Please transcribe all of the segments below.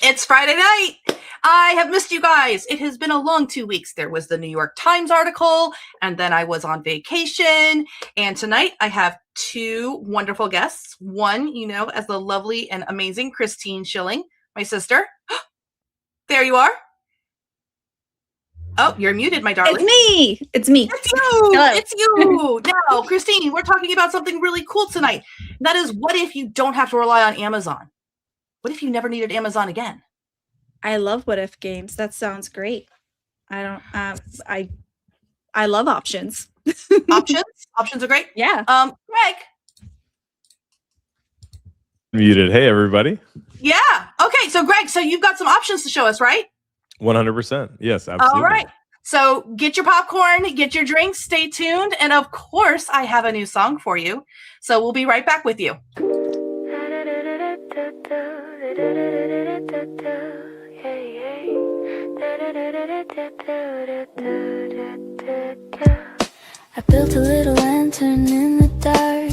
It's Friday night. I have missed you guys. It has been a long 2 weeks. There was the New York Times article, and then I was on vacation. And tonight I have two wonderful guests. One, you know, as the lovely and amazing Christine Schilling, my sister. There you are. Oh, you're muted, my darling. It's me. It's you. Hello. It's you. Now, Christine, we're talking about something really cool tonight. That is, what if you don't have to rely on Amazon? What if you never needed Amazon again? I love what if games. That sounds great. I love options. Options are great. Yeah. Greg. Muted. Hey, everybody. Yeah. Okay. So, Greg, you've got some options to show us, right? 100%. Yes, absolutely. All right. So get your popcorn, get your drinks, stay tuned. And of course, I have a new song for you. So we'll be right back with you. I built a little lantern in the dark,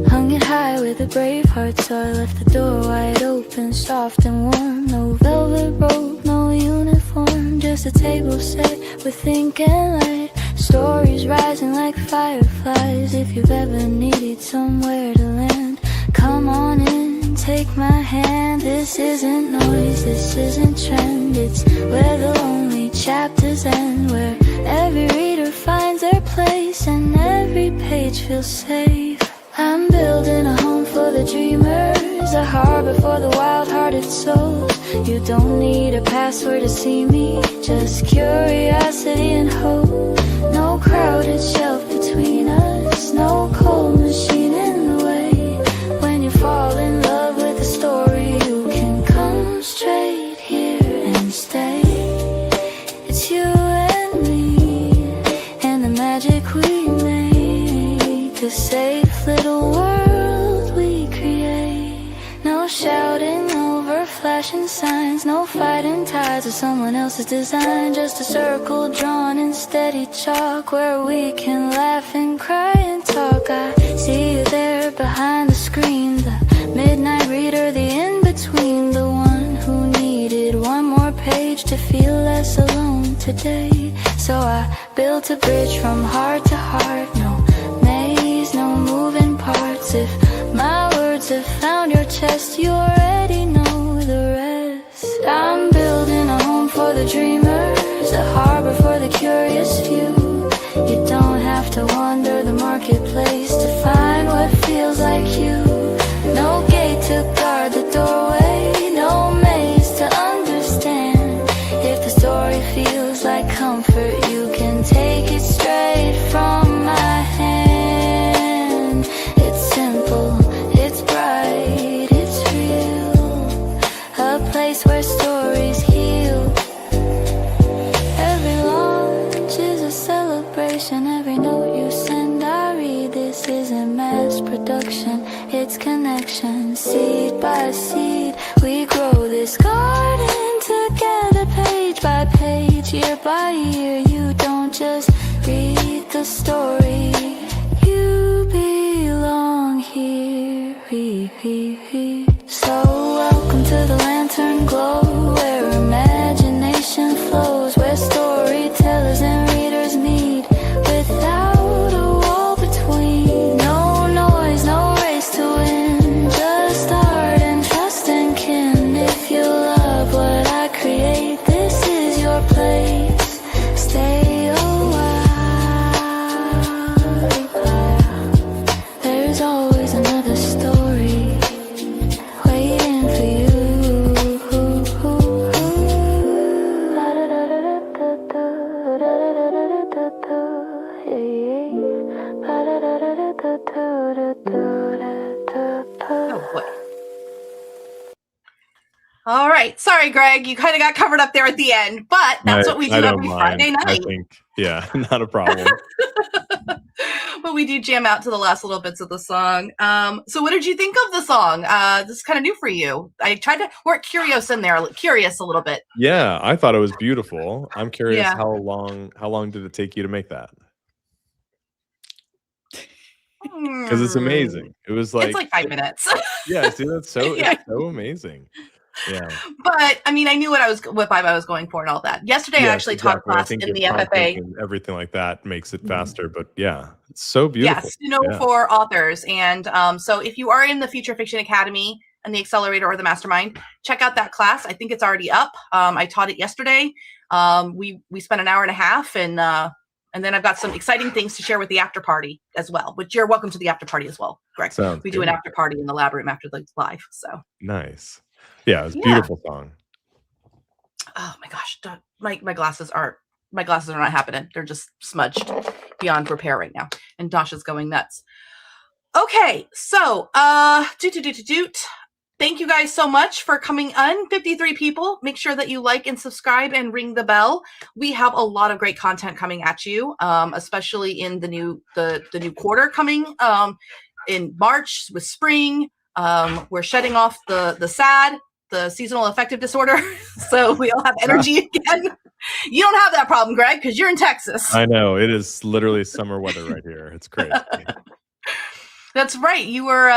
hung it high with a brave heart, so I left the door wide open, soft and warm. No velvet robe, no uniform, just a table set with ink and light. Stories rising like fireflies. If you've ever needed somewhere to land, come on in, take my hand. This isn't noise, this isn't trend. It's where the lonely chapters end, where every reader finds their place and every page feels safe. I'm building a home for the dreamers, a harbor for the wild-hearted souls. You don't need a password to see me, just curiosity and hope. No crowded shelf between us, no cold machine in the way. When you fall in love with a story, you can come straight here and stay. It's you and me, and the magic we make, a safe little world we create. No shouting over flashing signs, no fighting tides of someone else's design. Just a circle drawn in steady chalk, where we can laugh and cry and talk. I see you there behind the screen, the midnight reader, the in-between, the one who needed one more page to feel less alone today. So I built a bridge from heart to heart, no maze, no moving parts. If my words have found your chest, you already know the rest. I'm building a home for the dreamers, a harbor for the curious few. You don't have to wander the marketplace to find what feels like you. No gate to guard the doorway, no maze to understand. If the story feels like comfort, you can take it straight from my hand. It's simple, it's bright, it's real, a place where stories heal. Every launch is a celebration, every note you send I read. This isn't mass production, it's connection. Seed by seed, we grow this garden together, page by page, year by year. You don't just read the story, you belong here. So welcome to the lantern glow, where imagination flows, where storytellers and readers meet without a wall between. No noise, no race to win, just art and trust and kin. If you love what I create, this is your place. Stay a while, there's always another story waiting for you. Oh, boy. All right. Sorry, Greg. You kind of got covered up there at the end, but that's what we do every Friday night. I think, yeah, not a problem. But we do jam out to the last little bits of the song. So what did you think of the song? This is kind of new for you. I tried to work Curios in there, curious a little bit. Yeah, I thought it was beautiful. I'm curious, how long did it take you to make that? Because it's amazing. It was like, it's like 5 minutes. yeah, see, that's so Yeah. it's so amazing. Yeah. But I mean, I knew what vibe I was going for and all that. Yesterday, I actually taught class in the FFA. And everything like that makes it faster. But yeah, it's so beautiful. Yes, for authors. And so if you are in the Future Fiction Academy and the Accelerator or the Mastermind, check out that class. I think it's already up. I taught it yesterday. We spent an hour and a half, and then I've got some exciting things to share with the after party as well. Which you're welcome to the after party as well, Greg. We do an after party in the lab room after the live. So nice. Yeah, it's a beautiful song. Oh my gosh, my glasses are not happening. They're just smudged beyond repair right now. And Dasha's going nuts. Okay, so thank you guys so much for coming on. 53 people. Make sure that you like and subscribe and ring the bell. We have a lot of great content coming at you, especially in the new quarter coming in March with spring. We're shedding off the SAD, the seasonal affective disorder, so we all have energy again. You don't have that problem, Greg, because you're in Texas. I know, it is literally summer weather right here. It's crazy. That's right. You were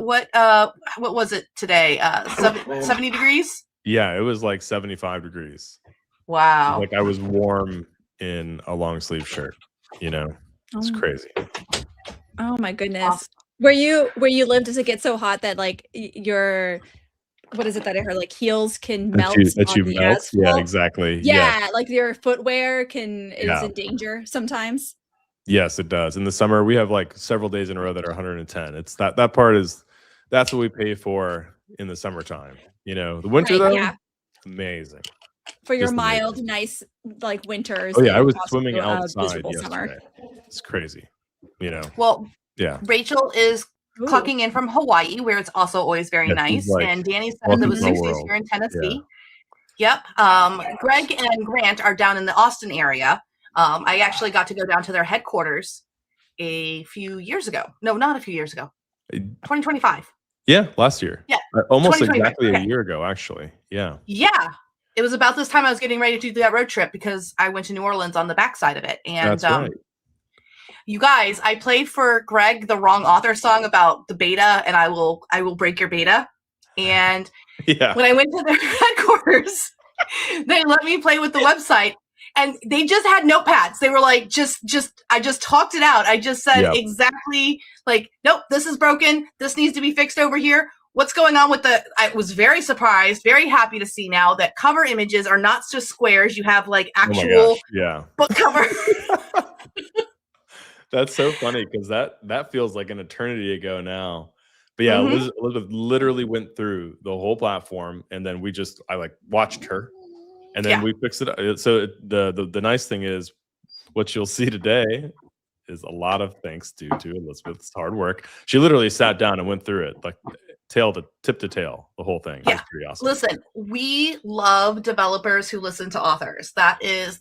what was it today? 70 degrees? Yeah, it was like 75 degrees. Wow. Like I was warm in a long sleeve shirt, It's crazy. Oh my goodness. Awesome. Where you live, does it get so hot that like your what is it that I heard? Like heels can melt. That you melt? Asphalt? Yeah, exactly. Yeah, like your footwear is in danger sometimes. Yes, it does. In the summer, we have like several days in a row that are 110. It's that part that's what we pay for in the summertime. The winter though, amazing. For your mild, nice like winters. Oh yeah, I was swimming outside yesterday. Summer. It's crazy. Well, yeah. Rachel is clocking in from Hawaii, where it's also always very nice. Like, and Danny says it was 60s here in Tennessee. Yeah. Yep. Greg and Grant are down in the Austin area. I actually got to go down to their headquarters a few years ago. No, not a few years ago. 2025. Yeah, last year. Yeah. Almost exactly a year ago, actually. Yeah. Yeah. It was about this time I was getting ready to do that road trip because I went to New Orleans on the backside of it. And that's right. You guys, I played for Greg the wrong author song about the beta, and I will break your beta. And when I went to their headquarters, they let me play with the website, and they just had notepads. They were like, I just talked it out. I just said exactly like, nope, this is broken. This needs to be fixed over here. What's going on with I was very surprised, very happy to see now that cover images are not just squares. You have like actual book cover. That's so funny because that feels like an eternity ago now. But yeah, Elizabeth literally went through the whole platform, and then I like watched her, and then we fixed it. So the nice thing is, what you'll see today is a lot of thanks to Elizabeth's hard work. She literally sat down and went through it like tip to tail, the whole thing. Yeah. Awesome. Listen, we love developers who listen to authors. That is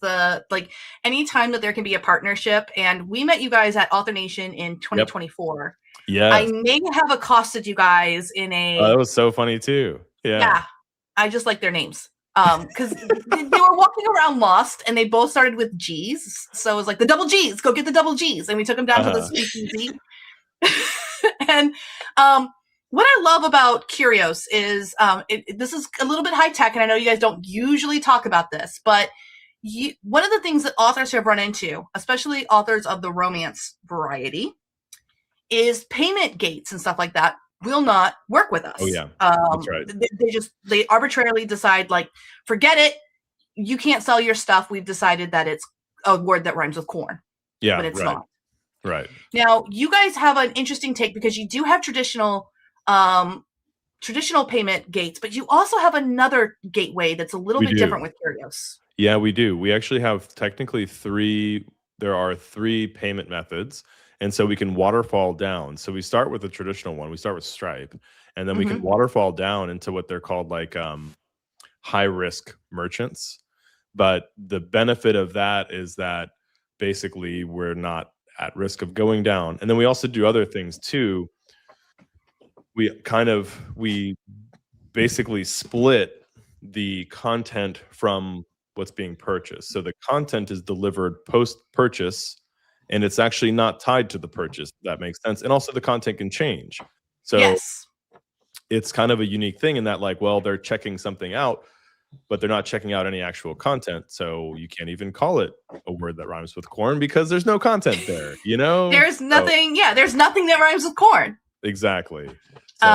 anytime that there can be a partnership. And we met you guys at Author Nation in 2024. Yeah. I may have accosted you guys in a. Oh, that was so funny too. Yeah. Yeah. I just like their names. Because they were walking around lost, and they both started with G's. So it was like the double G's, go get the double G's. And we took them down to the speakeasy. And what I love about Curios is this is a little bit high tech, and I know you guys don't usually talk about this, but one of the things that authors have run into, especially authors of the romance variety, is payment gates and stuff like that will not work with us. Oh yeah, that's right. They arbitrarily decide like, forget it, you can't sell your stuff. We've decided that it's a word that rhymes with corn. Yeah, but it's not. Right. Now you guys have an interesting take because you do have traditional payment gates, but you also have another gateway that's a little bit different with Curios. Yeah, we do. We actually have technically there are three payment methods. And so we can waterfall down. So we start with the traditional one. We start with Stripe, and then we can waterfall down into what they're called like high risk merchants. But the benefit of that is that basically we're not at risk of going down. And then we also do other things too. We basically split the content from what's being purchased. So the content is delivered post-purchase, and it's actually not tied to the purchase. If that makes sense. And also the content can change. So it's kind of a unique thing in that, like, well, they're checking something out, but they're not checking out any actual content. So you can't even call it a word that rhymes with corn because there's no content there, you know? There's nothing, there's nothing that rhymes with corn. Exactly. So,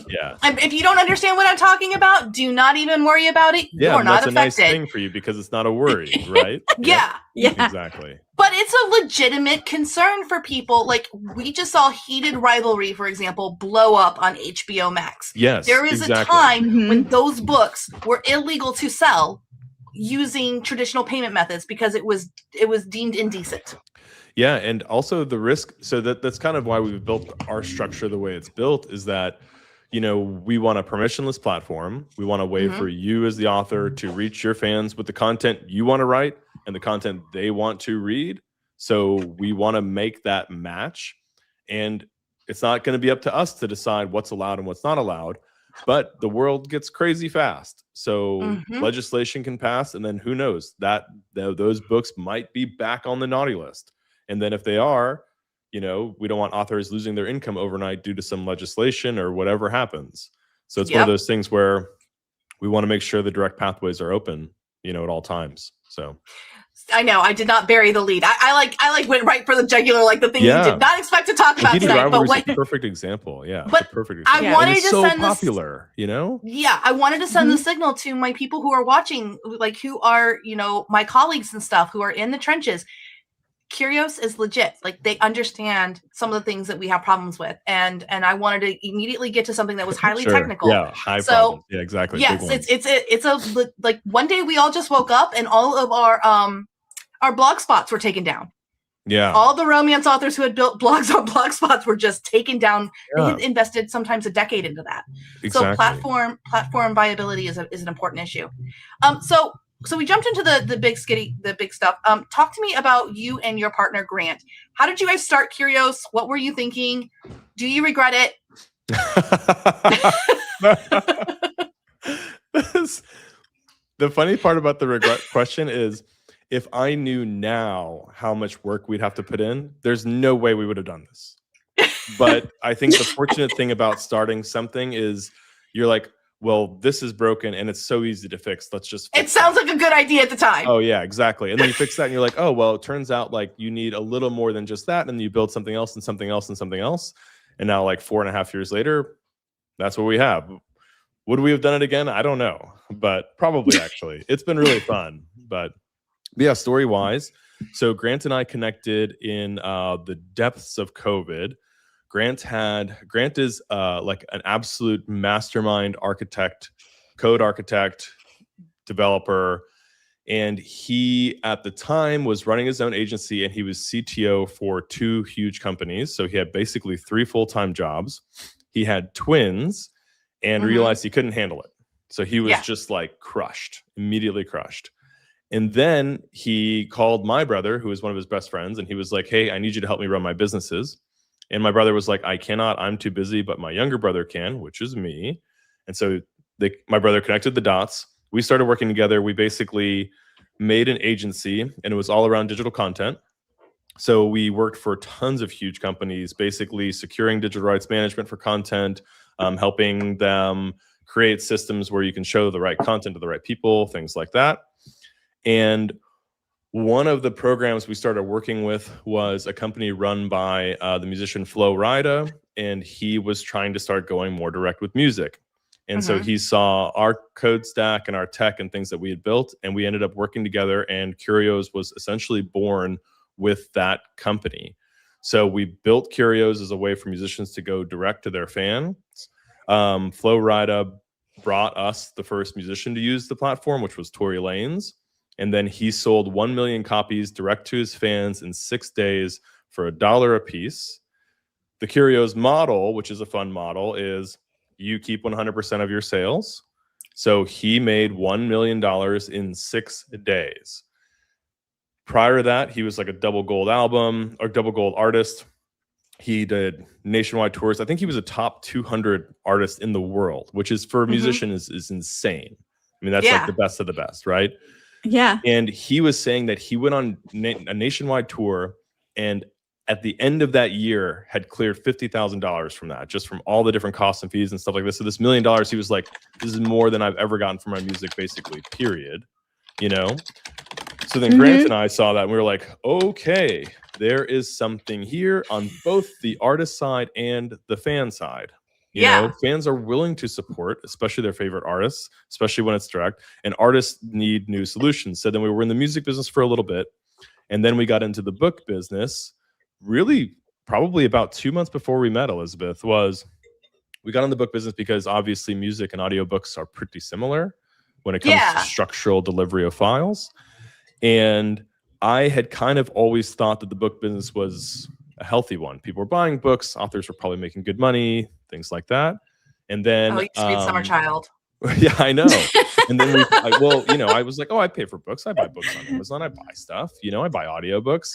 yeah. If you don't understand what I'm talking about, do not even worry about it. Yeah, You're not that's affected. a nice thing for you because it's not a worry, right? Yeah. Exactly. But it's a legitimate concern for people. Like, we just saw Heated Rivalry, for example, blow up on HBO Max. Yes, there is a time when those books were illegal to sell using traditional payment methods because it was deemed indecent. Yeah, and also the risk. So that's kind of why we've built our structure the way it's built, is that, you know, we want a permissionless platform. We want a way for you as the author to reach your fans with the content you want to write and the content they want to read. So we want to make that match. And it's not going to be up to us to decide what's allowed and what's not allowed. But the world gets crazy fast. So legislation can pass, and then who knows, that those books might be back on the naughty list. And then if they are, you know, we don't want authors losing their income overnight due to some legislation or whatever happens. So it's one of those things where we want to make sure the direct pathways are open, you know, at all times. So I know I did not bury the lead. I went right for the jugular, like the thing you did not expect to talk about tonight. But what, a perfect example. Yeah. But a perfect example. I wanted to so send popular, you know? Yeah. I wanted to send the signal to my people who are watching, like who are, you know, my colleagues and stuff who are in the trenches. Curios is legit. Like, they understand some of the things that we have problems with, and I wanted to immediately get to something that was highly technical. Yeah, high problems. Yeah, exactly. Yes, it's a like one day we all just woke up and all of our blog spots were taken down. Yeah, all the romance authors who had built blogs on blog spots were just taken down. They had invested sometimes a decade into that. Exactly. So platform viability is an important issue. So we jumped into the big stuff. Talk to me about you and your partner, Grant. How did you guys start Curios? What were you thinking? Do you regret it? The funny part about the regret question is, if I knew now how much work we'd have to put in, there's no way we would have done this. But I think the fortunate thing about starting something is you're like, well, this is broken and it's so easy to fix. Let's just fix it. Sounds like a good idea at the time. Oh, yeah, exactly. And then you fix that and you're like, oh, well, it turns out like you need a little more than just that. And then you build something else and something else and something else. And now, like 4.5 years later, that's what we have. Would we have done it again? I don't know, but probably actually. It's been really fun. But yeah, story-wise, so Grant and I connected in the depths of COVID. Grant is like an absolute mastermind architect, code architect, developer. And he, at the time, was running his own agency, and he was CTO for 2 huge companies. So he had basically 3 full-time jobs. He had twins and realized he couldn't handle it. So he was just like crushed, immediately crushed. And then he called my brother, who was one of his best friends, and he was like, hey, I need you to help me run my businesses. And my brother was like, I cannot, I'm too busy, but my younger brother can, which is me. And so my brother connected the dots. We started working together. We basically made an agency, and it was all around digital content. So we worked for tons of huge companies, basically securing digital rights management for content, helping them create systems where you can show the right content to the right people, things like that. And one of the programs we started working with was a company run by the musician Flo Rida, and he was trying to start going more direct with music. And so he saw our code stack and our tech and things that we had built, and we ended up working together, and Curios was essentially born with that company. So we built Curios as a way for musicians to go direct to their fans. Flo Rida brought us the first musician to use the platform, which was Tory Lanez. And then he sold 1 million copies direct to his fans in 6 days for $1 a piece. The Curios model, which is a fun model, is you keep 100% of your sales. So he made $1 million in 6 days. Prior to that, he was like a double gold album or double gold artist. He did nationwide tours. I think he was a top 200 artist in the world, which is for a musician is insane. I mean, that's like the best of the best, right? Yeah. And he was saying that he went on a nationwide tour, and at the end of that year had cleared $50,000 from that, just from all the different costs and fees and stuff like this. So this $1 million, he was like, this is more than I've ever gotten for my music, basically, period. You know? So then Grant and I saw that and we were like, okay, there is something here on both the artist side and the fan side. You know, fans are willing to support, especially their favorite artists, especially when it's direct, and artists need new solutions. So then we were in the music business for a little bit, and then we got into the book business. Really, probably about 2 months before we met, Elizabeth, we got in the book business because obviously music and audiobooks are pretty similar when it comes to structural delivery of files. And I had kind of always thought that the book business was a healthy one. People were buying books, authors were probably making good money, things like that. And then you sweet summer child. Yeah, I know. And then I was like, oh, I pay for books. I buy books on Amazon. I buy stuff. You know, I buy audiobooks.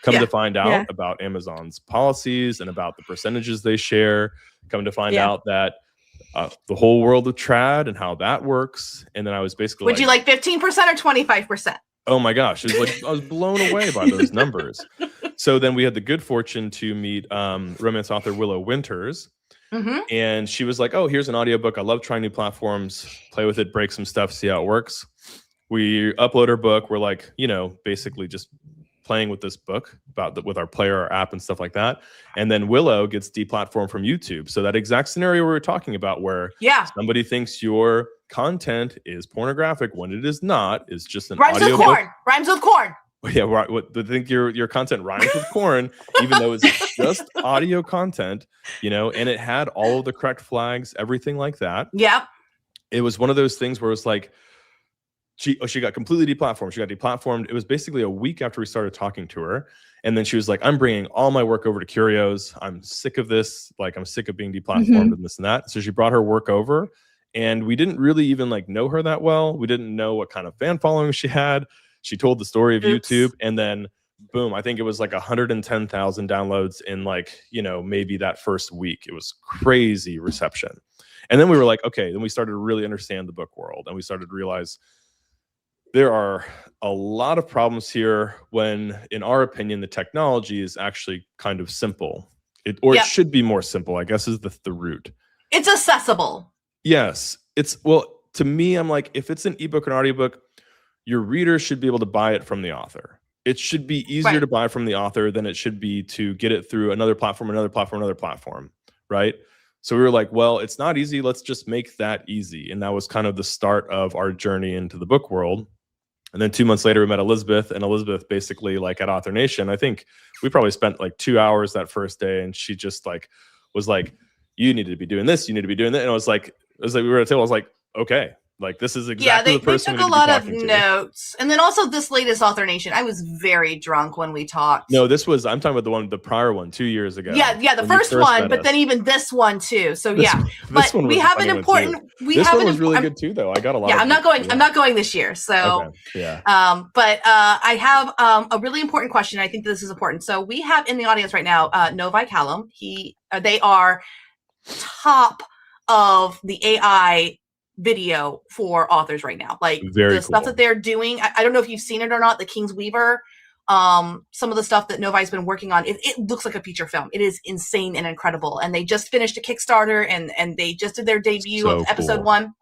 Come to find out about Amazon's policies and about the percentages they share. Come to find out that the whole world of trad and how that works. And then I was basically Would you like 15% or 25%? Oh my gosh. It was like, I was blown away by those numbers. So then we had the good fortune to meet romance author Willow Winters. And she was like, oh, here's an audiobook. I love trying new platforms, play with it, break some stuff, see how it works. We upload her book. We're like, you know, basically just playing with this book with our player, our app and stuff like that. And then Willow gets deplatformed from YouTube. So that exact scenario we were talking about where somebody thinks your content is pornographic when it is not, is just an audiobook. Rhymes with corn. Yeah, right. They think your content rhymes with corn, even though it's just audio content, you know, and it had all of the correct flags, everything like that. Yeah. It was one of those things where it's like, she got completely deplatformed. She got deplatformed. It was basically a week after we started talking to her. And then she was like, I'm bringing all my work over to Curios. I'm sick of this. Like, I'm sick of being deplatformed and this and that. So she brought her work over. And we didn't really even like know her that well. We didn't know what kind of fan following she had. She told the story of YouTube, and then boom, I think it was like 110,000 downloads in like, you know, maybe that first week. It was crazy reception. And then we were like, okay, then we started to really understand the book world, and we started to realize there are a lot of problems here when, in our opinion, the technology is actually kind of simple. It should be more simple, I guess, is the root. It's accessible. Yes. To me, I'm like, if it's an ebook or an audiobook, your reader should be able to buy it from the author. It should be easier to buy from the author than it should be to get it through another platform, right? So we were like, well, it's not easy. Let's just make that easy. And that was kind of the start of our journey into the book world. And then 2 months later, we met Elizabeth, and Elizabeth basically, like at Author Nation, I think we probably spent like 2 hours that first day, and she just like was like, you need to be doing this, you need to be doing that. And I was like, we were at a table, I was like, okay. Like, this is exactly the person they took a lot of notes. And then also this latest Author Nation, I was very drunk when we talked. No, I'm talking about the prior one 2 years ago. Yeah, the first one, but then even this one too. So but we have an important. This one was really good too, though. I got a lot. Yeah, I'm not going this year. So okay. But I have a really important question. I think this is important. So we have in the audience right now, Novi Callum. They are top of the AI video for authors right now. Like stuff that they're doing. I don't know if you've seen it or not, the King's Weaver. Some of the stuff that Novi's been working on, it looks like a feature film. It is insane and incredible. And they just finished a Kickstarter and they just did their debut of episode 1.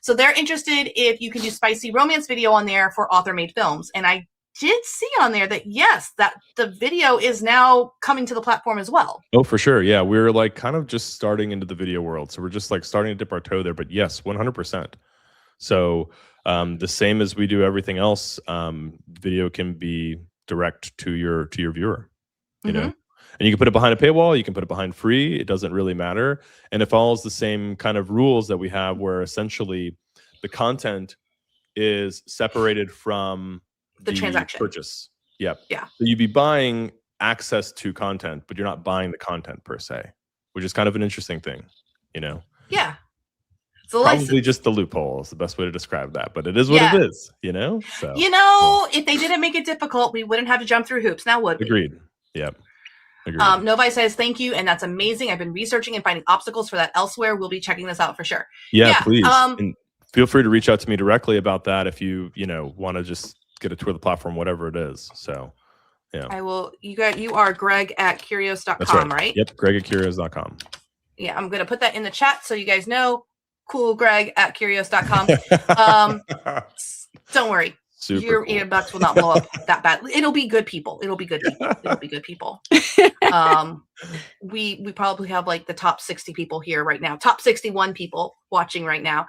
So they're interested if you can do spicy romance video on there for author made films. And I did see on there that yes, that the video is now coming to the platform as well. Oh, for sure. Yeah. We're like kind of just starting into the video world. So we're just like starting to dip our toe there, but yes, 100%. So the same as we do everything else, video can be direct to your viewer, you know, and you can put it behind a paywall. You can put it behind free. It doesn't really matter. And it follows the same kind of rules that we have where essentially the content is separated from the transaction purchase. Yep. Yeah. So you'd be buying access to content, but you're not buying the content per se, which is kind of an interesting thing, you know? Yeah. Probably just the loophole is the best way to describe that, but it is what it is, you know? So, if they didn't make it difficult, we wouldn't have to jump through hoops. Now would we? Agreed. Yep. Agreed. Novi says, thank you. And that's amazing. I've been researching and finding obstacles for that elsewhere. We'll be checking this out for sure. Yeah. Please. And feel free to reach out to me directly about that if you want to just get a tour of the platform, whatever it is. So Yeah. I will. You are Greg at Curios.com, That's right. right? Yep. Greg at Curios.com. Yeah, I'm going to put that in the chat so you guys know. Cool, Greg at Curios.com. Don't worry. Super Your cool. earbuds will not blow up that bad. It'll be good people. It'll be good people. We probably have like the top 60 people here right now. Top 61 people watching right now.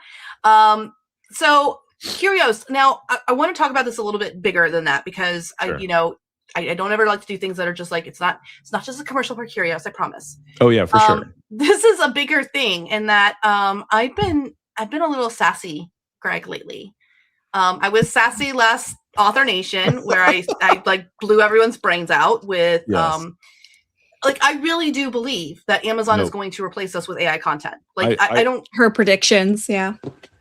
So Curios. Now I want to talk about this a little bit bigger than that because Sure. I don't ever like to do things that are just like it's not just a commercial for Curios, I promise. Oh yeah, for sure. This is a bigger thing in that I've been a little sassy, Greg, lately. I was sassy last Author Nation where I like blew everyone's brains out with Yes. like I really do believe that Amazon is going to replace us with AI content. Like I don't her predictions, yeah.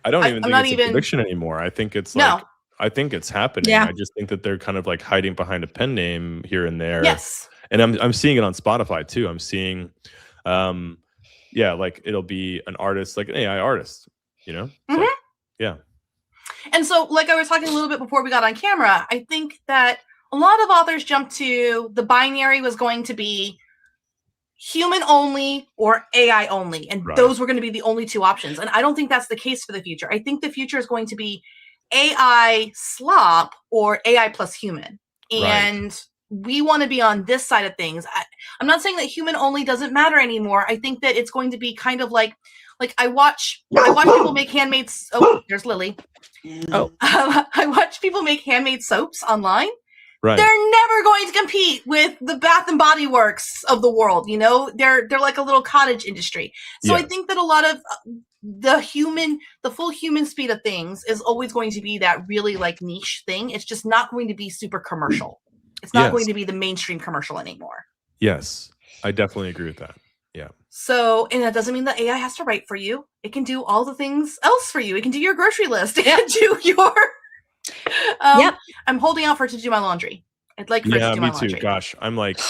I don't even I'm think it's a prediction anymore. I think it's like I think it's happening. Yeah. I just think that they're kind of like hiding behind a pen name here and there. Yes. And I'm seeing it on Spotify too. I'm seeing like it'll be an artist, like an AI artist, you know? Mm-hmm. Like, yeah. And so like I was talking a little bit before we got on camera, I think that a lot of authors jumped to the binary was going to be human only or AI only. And those were going to be the only two options. And I don't think that's the case for the future. I think the future is going to be AI slop or AI plus human. And we want to be on this side of things. I'm not saying that human only doesn't matter anymore. I think that it's going to be kind of like I watch people make handmade. Oh, there's Lily. Oh, I watch people make handmade soaps online. Right. They're never going to compete with the Bath and Body Works of the world. You know, they're like a little cottage industry. So I think that a lot of the full human speed of things is always going to be that really like niche thing. It's just not going to be super commercial. It's not going to be the mainstream commercial anymore. Yes, I definitely agree with that. Yeah. So, and that doesn't mean that AI has to write for you. It can do all the things else for you. It can do your grocery list. It can do your I'm holding out for it to do my laundry. I'd like for it to do my laundry. Me too. Gosh, I'm like,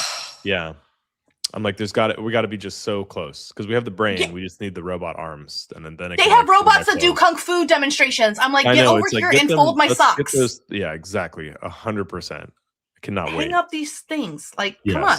I'm like, we got to be just so close because we have the brain. Yeah. We just need the robot arms, and then they have robots that do kung fu demonstrations. I'm like, get over here and fold my socks. Yeah, exactly, 100%. I cannot wait. Hang up these things. Like, come on.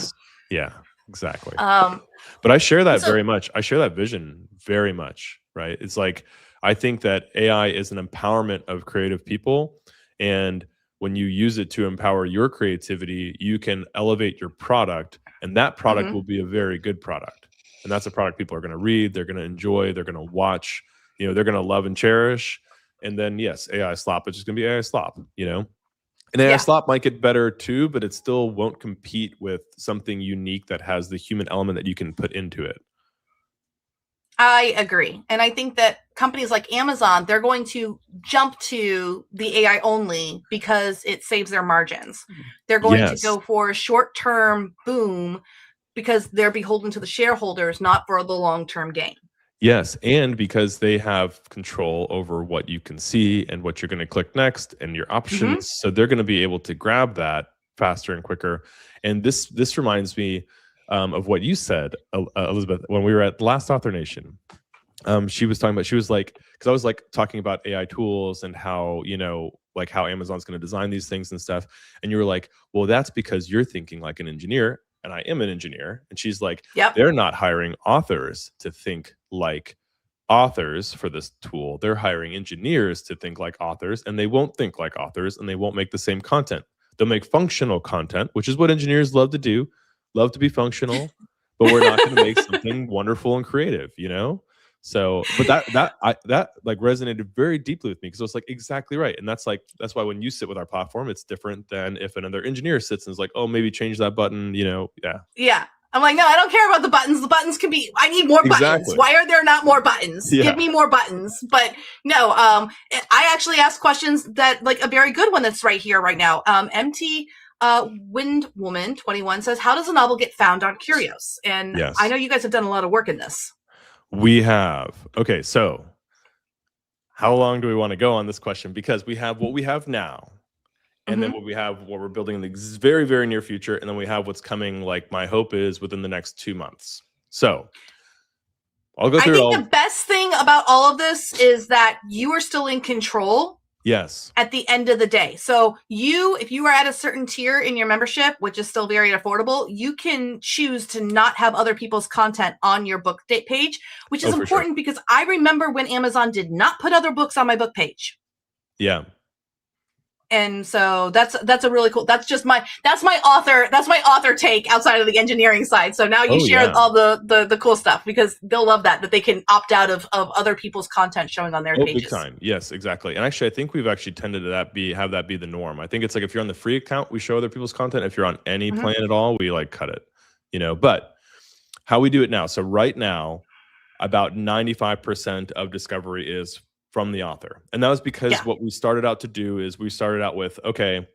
Yeah, exactly. But I share that very much. I share that vision very much. Right? It's like I think that AI is an empowerment of creative people. And when you use it to empower your creativity, you can elevate your product, and that product will be a very good product. And that's a product people are going to read, they're going to enjoy, they're going to watch, they're going to love and cherish. And then, yes, AI slop, it's just going to be AI slop, And AI slop might get better too, but it still won't compete with something unique that has the human element that you can put into it. I agree. And I think that companies like Amazon, they're going to jump to the AI only because it saves their margins. They're going to go for short-term boom because they're beholden to the shareholders, not for the long-term gain. Yes, and because they have control over what you can see and what you're going to click next and your options. So they're going to be able to grab that faster and quicker. And this reminds me of what you said, Elizabeth, when we were at the last Author Nation. She was like, because I was like talking about AI tools and how, like how Amazon's going to design these things and stuff. And you were like, well, that's because you're thinking like an engineer. And I am an engineer. And she's like, they're not hiring authors to think like authors for this tool. They're hiring engineers to think like authors, and they won't think like authors, and they won't make the same content. They'll make functional content, which is what engineers love to do, love to be functional, but we're not going to make something wonderful and creative, So, but that like resonated very deeply with me because it was like exactly right. And that's why when you sit with our platform, it's different than if another engineer sits and is like, oh, maybe change that button, Yeah. I'm like, no, I don't care about the buttons. The buttons can be, I need more buttons. Why are there not more buttons? Give me more buttons. But no, I actually asked questions that like a very good one that's right here, right now. MT Windwoman 21 says, how does a novel get found on Curios? And I know you guys have done a lot of work in this. We have. Okay, so how long do we want to go on this question? Because we have what we have now, and then what we're building in the very, very near future, and then we have what's coming, like my hope is within the next 2 months. So I'll go through the best thing about all of this is that you are still in control Yes. At the end of the day. So if you are at a certain tier in your membership, which is still very affordable, you can choose to not have other people's content on your book page, which is important because I remember when Amazon did not put other books on my book page. Yeah. And so that's a really cool, that's my author take outside of the engineering side. So now you share all the cool stuff because they'll love that they can opt out of other people's content showing on their pages. Big time. Yes, exactly. And actually, I think we've actually tended to have that be the norm. I think it's like if you're on the free account, we show other people's content. If you're on any plan at all, we like cut it, but how we do it now. So right now, about 95% of discovery is from the author. And that was because what we started out to do is we started out with, okay,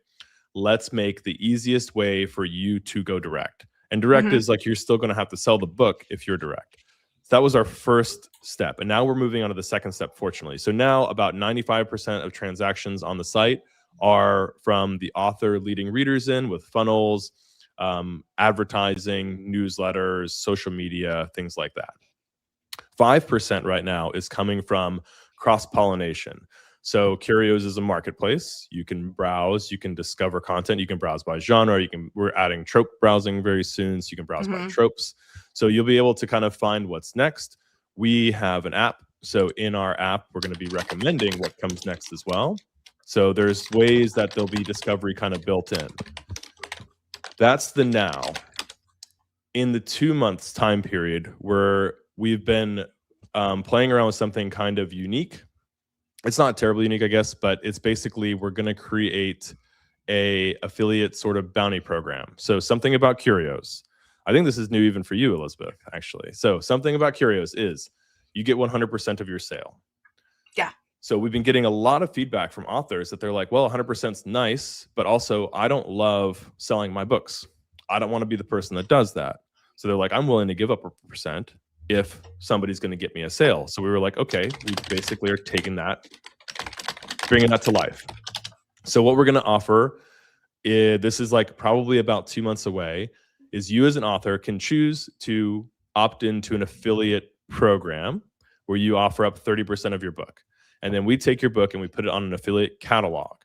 let's make the easiest way for you to go direct. And direct is like, you're still going to have to sell the book if you're direct. So that was our first step. And now we're moving on to the second step, fortunately. So now about 95% of transactions on the site are from the author leading readers in with funnels, advertising, newsletters, social media, things like that. 5% right now is coming from cross-pollination. So Curios is a marketplace. You can browse, you can discover content, you can browse by genre, we're adding trope browsing very soon, so you can browse by tropes. So you'll be able to kind of find what's next. We have an app. So in our app, we're going to be recommending what comes next as well. So there's ways that there'll be discovery kind of built in. That's the now. In the 2 months time period where we've been playing around with something kind of unique. It's not terribly unique, I guess, but it's basically we're going to create a affiliate sort of bounty program. So something about Curios. I think this is new even for you, Elizabeth, actually. So something about Curios is you get 100% of your sale. Yeah. So we've been getting a lot of feedback from authors that they're like, well, 100% is nice, but also I don't love selling my books. I don't want to be the person that does that. So they're like, I'm willing to give up 1% if somebody's going to get me a sale. So we were like, okay, we basically are taking that, bringing that to life. So what we're going to offer, this is like probably about 2 months away, is you as an author can choose to opt into an affiliate program where you offer up 30% of your book. And then we take your book and we put it on an affiliate catalog.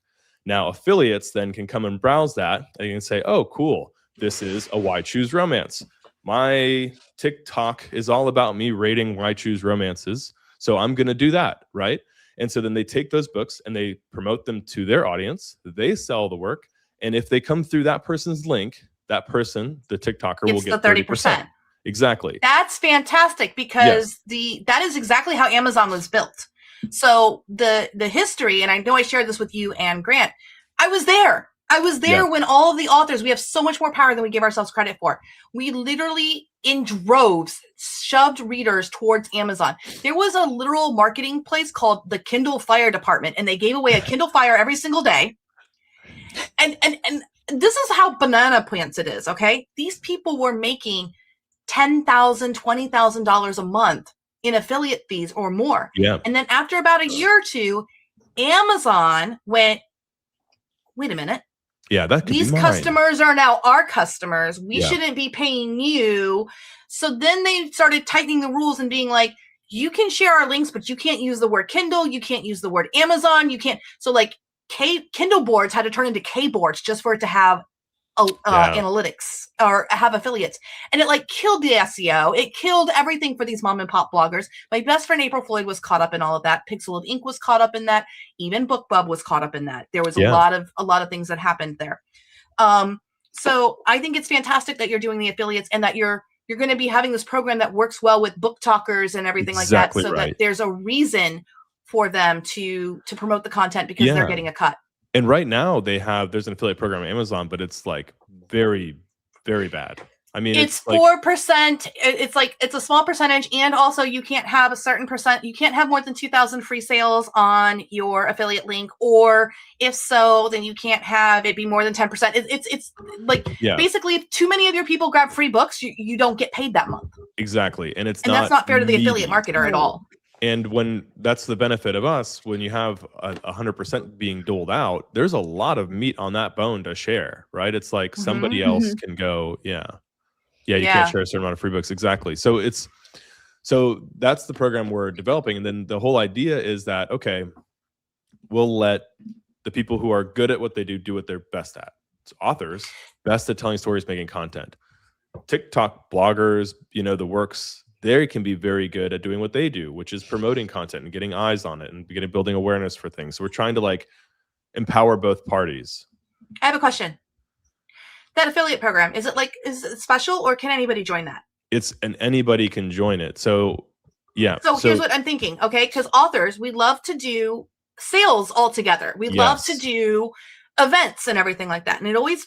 Now, affiliates then can come and browse that and you can say, oh, cool, this is a Why Choose Romance. My TikTok is all about me rating Why Choose Romances. So I'm going to do that, right? And so then they take those books and they promote them to their audience. They sell the work. And if they come through that person's link, that person, the TikToker, will get 30%. Exactly. That's fantastic because that is exactly how Amazon was built. So the history, and I know I shared this with you and Grant, I was there when all of the authors, we have so much more power than we give ourselves credit for. We literally, in droves, shoved readers towards Amazon. There was a literal marketing place called the Kindle Fire Department, and they gave away a Kindle Fire every single day. And this is how banana pants it is, okay? These people were making $10,000, $20,000 a month in affiliate fees or more. Yeah. And then after about a year or two, Amazon went, wait a minute. Yeah, that could these be mine. Customers are now our customers. We shouldn't be paying you. So then they started tightening the rules and being like, you can share our links, but you can't use the word Kindle. You can't use the word Amazon. You can't. So like Kindle boards had to turn into K boards just for it to have analytics or have affiliates. And it like killed the SEO. It killed everything for these mom and pop bloggers. My best friend April Floyd was caught up in all of that. Pixel of Ink was caught up in that. Even BookBub was caught up in that. There was a lot of things that happened there. So I think it's fantastic that you're doing the affiliates and that you're going to be having this program that works well with book talkers and everything like that. So that there's a reason for them to promote the content because they're getting a cut. And right now there's an affiliate program on Amazon, but it's like very, very bad. I mean, it's 4%. It's a small percentage. And also you can't have a certain percent. You can't have more than 2,000 free sales on your affiliate link. Or if so, then you can't have it be more than 10%. It's like basically if too many of your people grab free books, you don't get paid that month. Exactly. And that's not fair to the affiliate marketer at all. And when that's the benefit of us, when you have 100% being doled out, there's a lot of meat on that bone to share, right? It's like somebody else can go, you can't share a certain amount of free books. Exactly. So that's the program we're developing. And then the whole idea is that, okay, we'll let the people who are good at what they do what they're best at. So authors, best at telling stories, making content. TikTok bloggers, the works, they can be very good at doing what they do, which is promoting content and getting eyes on it and building awareness for things. So we're trying to empower both parties. I have a question. That affiliate program, is it special, or can anybody join that? Anybody can join it. So yeah. So here's what I'm thinking, okay? Because authors, we love to do sales all together. We love to do events and everything like that. And it always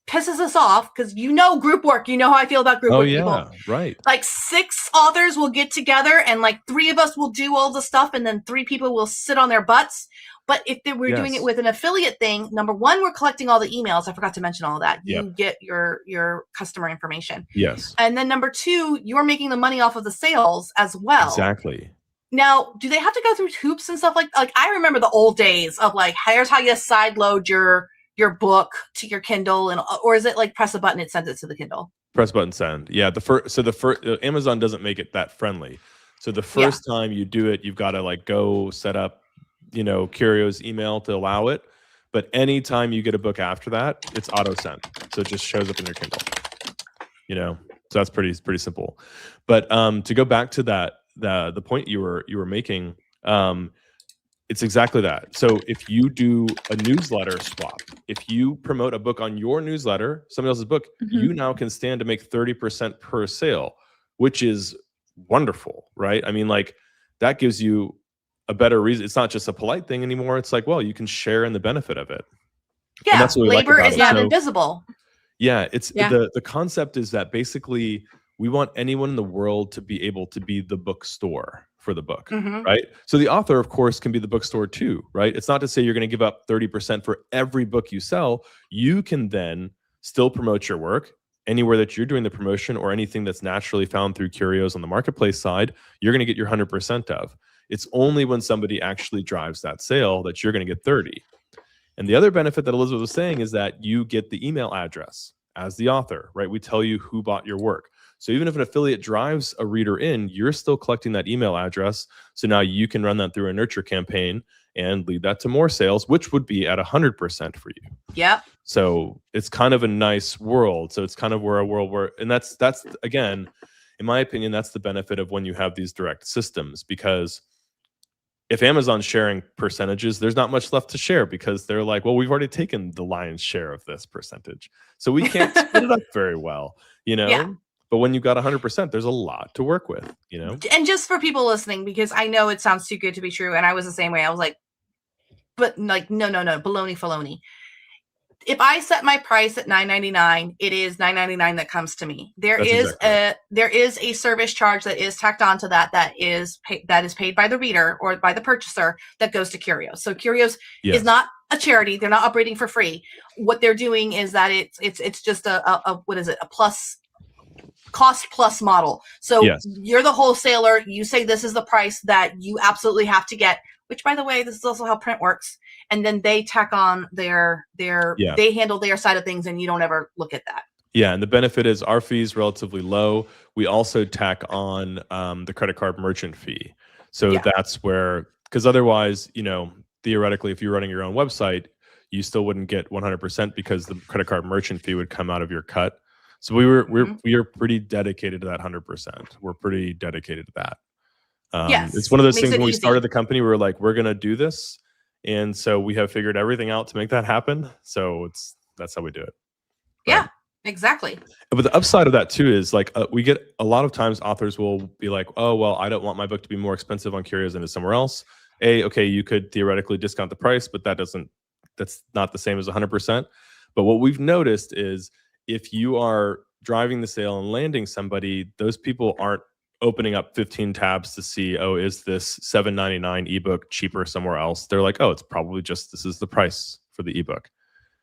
pisses us off because group work. You know how I feel about group work, people. Right. 6 authors will get together and 3 of us will do all the stuff, and then 3 people will sit on their butts. But if we're doing it with an affiliate thing, number one, we're collecting all the emails. I forgot to mention all that. You get your customer information. Yes. And then number 2, you're making the money off of the sales as well. Exactly. Now, do they have to go through hoops and stuff like I remember the old days of here's how you sideload your book to your Kindle, or is it press a button, it sends it to the Kindle? Press button, send. Yeah. The first Amazon doesn't make it that friendly. So the first time you do it, you've got to go set up Curios email to allow it. But anytime you get a book after that, it's auto sent. So it just shows up in your Kindle. So that's pretty simple. But to go back to the point you were making, it's exactly that. So if you do a newsletter swap, if you promote a book on your newsletter, somebody else's book, you now can stand to make 30% per sale, which is wonderful, right? I mean, that gives you a better reason. It's not just a polite thing anymore. It's you can share in the benefit of it. Yeah, and that's what we labor like is not invisible. Yeah, the concept is that basically we want anyone in the world to be able to be the bookstore for the book, right? So the author, of course, can be the bookstore too, right? It's not to say you're going to give up 30% for every book you sell. You can then still promote your work anywhere that you're doing the promotion, or anything that's naturally found through Curios on the marketplace side, you're going to get your 100% of. It's only when somebody actually drives that sale that you're going to get 30. And the other benefit that Elizabeth was saying is that you get the email address as the author, right? We tell you who bought your work. So even if an affiliate drives a reader in, you're still collecting that email address. So now you can run that through a nurture campaign and lead that to more sales, which would be at 100% for you. Yep. So it's kind of a nice world. So it's kind of a world where, and that's again, in my opinion, that's the benefit of when you have these direct systems, because if Amazon's sharing percentages, there's not much left to share, because they're well, we've already taken the lion's share of this percentage. So we can't split it up very well, Yeah. But when you've got 100%, there's a lot to work with, And just for people listening, because I know it sounds too good to be true, and I was the same way. I was but no, baloney faloney. If I set my price at $9.99, it is $9.99 that comes to me. There is a service charge that is tacked onto that is paid by the reader or by the purchaser, that goes to Curios. So Curios is not a charity; they're not operating for free. What they're doing is that it's just a plus cost plus model. So you're the wholesaler. You say this is the price that you absolutely have to get. Which, by the way, this is also how print works. And then they tack on they handle their side of things, and you don't ever look at that. Yeah, and the benefit is our fee is relatively low. We also tack on the credit card merchant fee. So that's where, because otherwise, theoretically, if you're running your own website, you still wouldn't get 100% because the credit card merchant fee would come out of your cut. So we are pretty dedicated to that 100%. We're pretty dedicated to that. It's one of those things when we started the company, we were we're going to do this. And so we have figured everything out to make that happen. So that's how we do it. Yeah, exactly. But the upside of that too is we get a lot of times authors will be oh, well, I don't want my book to be more expensive on Curios than it is somewhere else. Okay, you could theoretically discount the price, but that's not the same as 100%. But what we've noticed is if you are driving the sale and landing somebody, those people aren't opening up 15 tabs to see, is this $7.99 ebook cheaper somewhere else? They're oh, it's probably just, this is the price for the ebook.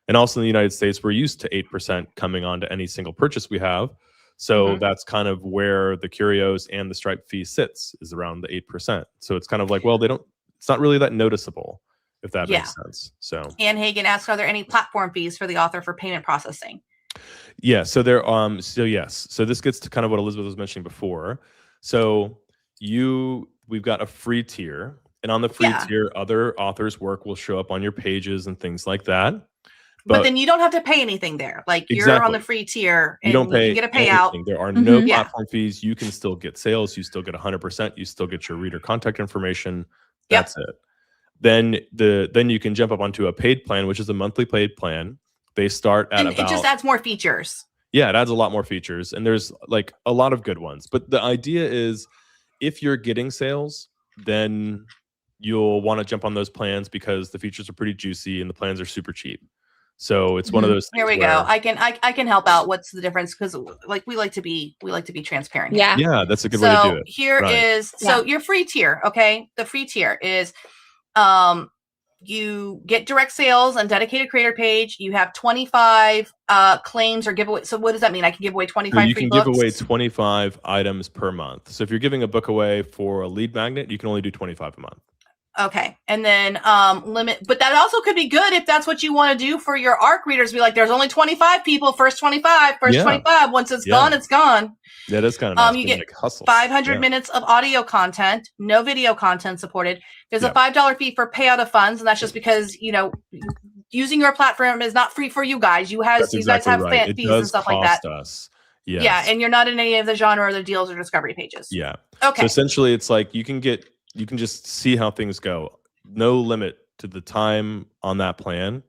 And also in the United States, we're used to 8% coming onto any single purchase we have. So that's kind of where the Curios and the Stripe fee sits, is around the 8%. So it's kind of well, it's not really that noticeable, if that makes sense. So Ann Hagen asks, are there any platform fees for the author for payment processing? Yeah, so there yes. So this gets to kind of what Elizabeth was mentioning before. So we've got a free tier, And on the free Yeah. tier, other authors' work will show up on your pages and things like that. But then you don't have to pay anything there. Like you're on the free tier and you don't pay you can get a payout. anything. There are no platform fees. You can still get sales. You still get 100%. You still get your reader contact information. That's it. Then you can jump up onto a paid plan, which is a monthly paid plan. They start at it just adds more features. Yeah, it adds a lot more features, and there's like a lot of good ones. But the idea is, if you're getting sales, then you'll want to jump on those plans because the features are pretty juicy and the plans are super cheap. So it's one of those things. Here we go. I can help out. What's the difference? Because like we like to be transparent. Yeah. Yeah, that's a good way to do it. Here is your free tier. Okay, the free tier is you get direct sales and dedicated creator page. You have 25 claims or giveaway. So what does that mean? I can give away 25 free books? You can give away 25 items per month. So if you're giving a book away for a lead magnet, you can only do 25 a month. Okay. And then limit, but that also could be good if that's what you want to do for your ARC readers. Be like, there's only 25 people, first 25. Once it's gone, it's gone. Yeah, that's kind of nice. You get 500 minutes of audio content, no video content supported. There's a $5 fee for payout of funds, and that's just because, you know, using your platform is not free for you guys. You guys have fees and stuff like that. Us. Yes. Yeah, and you're not in any of the genre or the deals or discovery pages. Yeah. Okay. So essentially, it's like you can just see how things go. No limit to the time on that plan.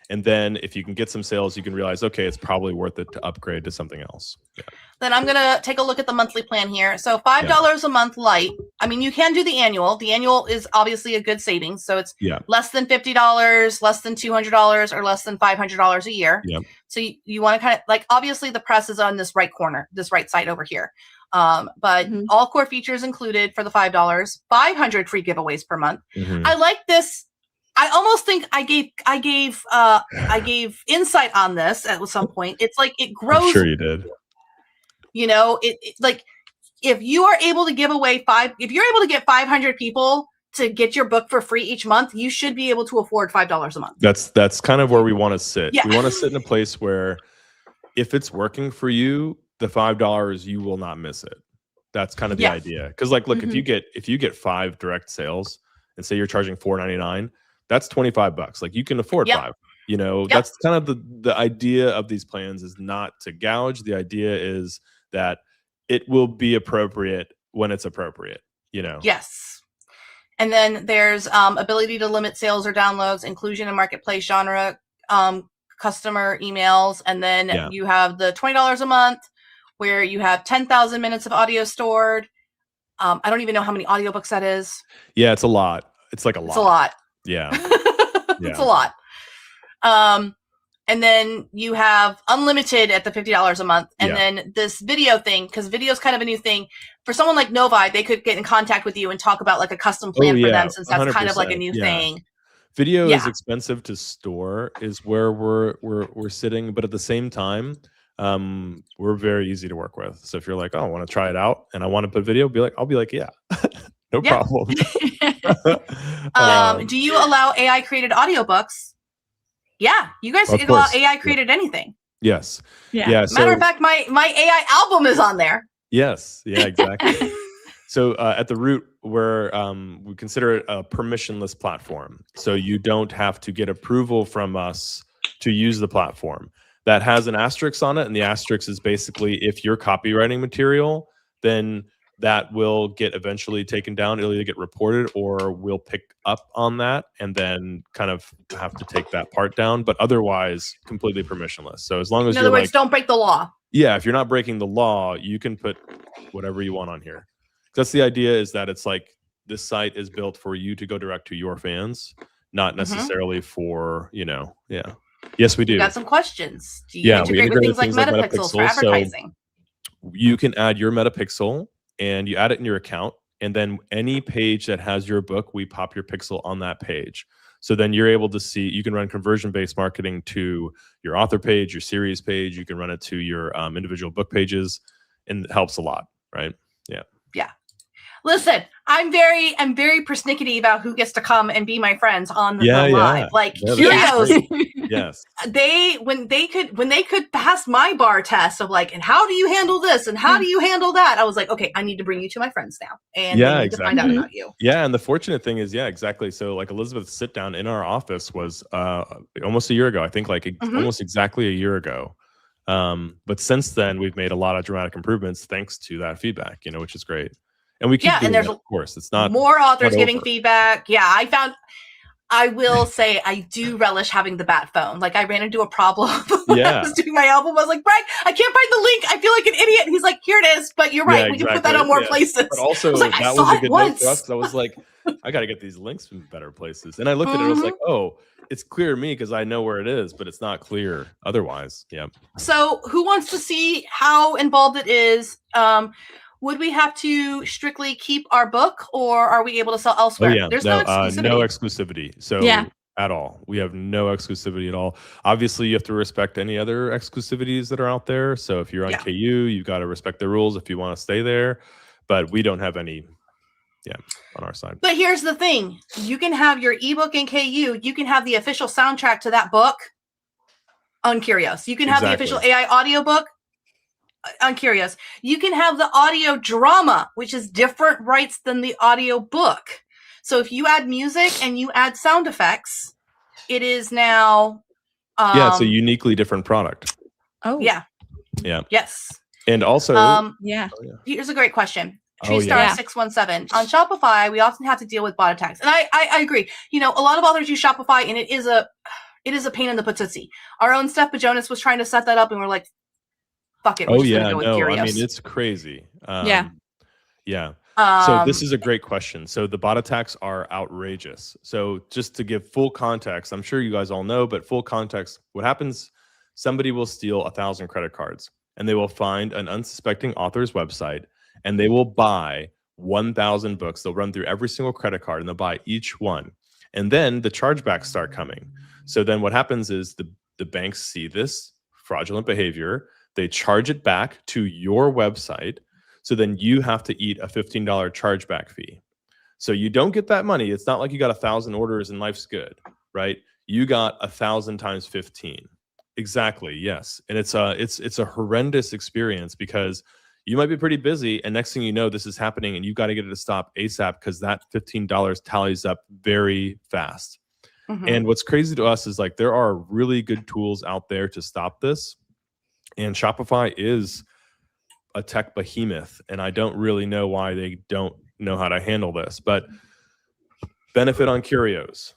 And then if you can get some sales, you can realize, okay, it's probably worth it to upgrade to something else. Yeah. Then I'm going to take a look at the monthly plan here. So $5 a month light. I mean, you can do the annual. The annual is obviously a good savings. So it's less than $50, less than $200, or less than $500 a year. Yeah. So you want to kind of like, obviously the press is on this right corner, this right side over here. But all core features included for the $5, 500 free giveaways per month. I like this. I almost think I gave insight on this at some point. It's like it grows. I'm sure you did. You know, it like if you are able to give away if you're able to get 500 people to get your book for free each month, you should be able to afford $5 a month. That's kind of where we want to sit. Yeah. We want to sit in a place where if it's working for you, the $5, you will not miss it. That's kind of the idea. Because like, look, if you get 5 direct sales and say you're charging $4.99, that's $25. Like you can afford 5. You know, that's kind of the idea of these plans is not to gouge. The idea is that it will be appropriate when it's appropriate, you know? Yes. And then there's ability to limit sales or downloads, inclusion in marketplace genre, customer emails. And then you have the $20 a month where you have 10,000 minutes of audio stored. I don't even know how many audiobooks that is. Yeah, it's a lot. It's like a lot. It's a lot. Yeah. It's a lot. And then you have unlimited at the $50 a month. And then this video thing, because video is kind of a new thing. For someone like Novi, they could get in contact with you and talk about like a custom plan for them, since that's kind of like a new thing. Video is expensive to store, is where we're sitting, but at the same time, we're very easy to work with. So if you're like, oh, I want to try it out and I want to put video, I'll be like, yeah, no problem. Do you allow AI created audiobooks? Yeah, you guys can allow AI created anything. Yes. Yeah. Matter of fact, my AI album is on there. Yes. Yeah, exactly. So at the root, we consider it a permissionless platform. So you don't have to get approval from us to use the platform. That has an asterisk on it, and the asterisk is basically if you're copywriting material, then that will get eventually taken down. It'll either get reported or we'll pick up on that and then kind of have to take that part down. But otherwise, completely permissionless. So as long as in other words, don't break the law. Yeah, if you're not breaking the law, you can put whatever you want on here. That's the idea, is that it's like this site is built for you to go direct to your fans, not necessarily for, Yes, we do. We got some questions. Do you integrate with things like metapixels for advertising? So you can add your metapixel and you add it in your account. And then any page that has your book, we pop your pixel on that page. So then you're able to see, you can run conversion-based marketing to your author page, your series page. You can run it to your individual book pages, and it helps a lot, right? Yeah. Yeah. Listen, I'm very persnickety about who gets to come and be my friends on the live. Like Curios, yes. When they could pass my bar test of like, and how do you handle this and how do you handle that? I was like, okay, I need to bring you to my friends now, and they need to find out about you. Yeah, and the fortunate thing is, exactly. So like Elizabeth's sit down in our office was almost a year ago. I think like almost exactly a year ago. But since then, we've made a lot of dramatic improvements thanks to that feedback, which is great. And we keep doing that, of course. It's not more authors giving feedback. Yeah, I will say I do relish having the bat phone. Like I ran into a problem when I was doing my album. I was like, Greg, I can't find the link. I feel like an idiot. And he's like, here it is. But you're right. We can put that on more places. But also, that was a good note for us because I was like, I got to get these links in better places. And I looked at it and I was like, oh, it's clear to me because I know where it is, but it's not clear otherwise. Yeah. So who wants to see how involved it is? Would we have to strictly keep our book, or are we able to sell elsewhere? Oh, yeah. There's no exclusivity. No exclusivity. So at all. We have no exclusivity at all. Obviously, you have to respect any other exclusivities that are out there. So if you're on KU, you've got to respect the rules if you want to stay there. But we don't have any on our side. But here's the thing. You can have your ebook in KU. You can have the official soundtrack to that book on Curios. You can have the official AI audiobook on Curios. You can have the audio drama, which is different rights than the audio book. So if you add music and you add sound effects, it is now it's a uniquely different product. Oh. Yeah. Yeah. Yes. And also here's a great question. TreeStar 617. On Shopify, we often have to deal with bot attacks. And I agree. A lot of authors use Shopify and it is a pain in the patootie. Our own Steph Bajonas was trying to set that up and we're like, fuck it. We're just gonna go with Curios. I mean, it's crazy. So this is a great question. So the bot attacks are outrageous. So just to give full context, I'm sure you guys all know, but full context, what happens, somebody will steal 1,000 credit cards and they will find an unsuspecting author's website and they will buy 1,000 books. They'll run through every single credit card and they'll buy each one. And then the chargebacks start coming. So then what happens is the banks see this fraudulent behavior. They charge it back to your website. So then you have to eat a $15 chargeback fee. So you don't get that money. It's not like you got 1,000 orders and life's good, right? You got 1,000 times 15. Exactly. Yes. And it's a horrendous experience because you might be pretty busy and next thing you know, this is happening and you've got to get it to stop ASAP because that $15 tallies up very fast. Mm-hmm. And what's crazy to us is like there are really good tools out there to stop this. And Shopify is a tech behemoth, and I don't really know why they don't know how to handle this. But benefit on Curios,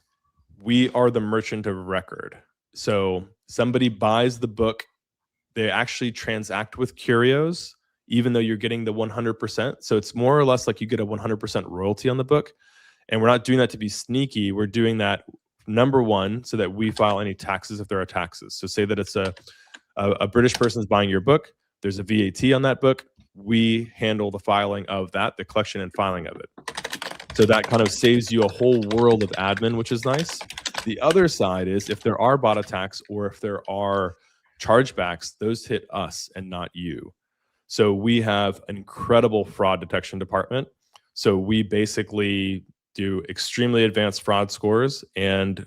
we are the merchant of record. So somebody buys the book, they actually transact with Curios, even though you're getting the 100%. So it's more or less like you get a 100% royalty on the book. And we're not doing that to be sneaky. We're doing that, number one, so that we file any taxes if there are taxes. So say that it's a British person is buying your book. There's a VAT on that book. We handle the filing of that, the collection and filing of it. So that kind of saves you a whole world of admin, which is nice. The other side is if there are bot attacks or if there are chargebacks, those hit us and not you. So we have an incredible fraud detection department. So we basically do extremely advanced fraud scores and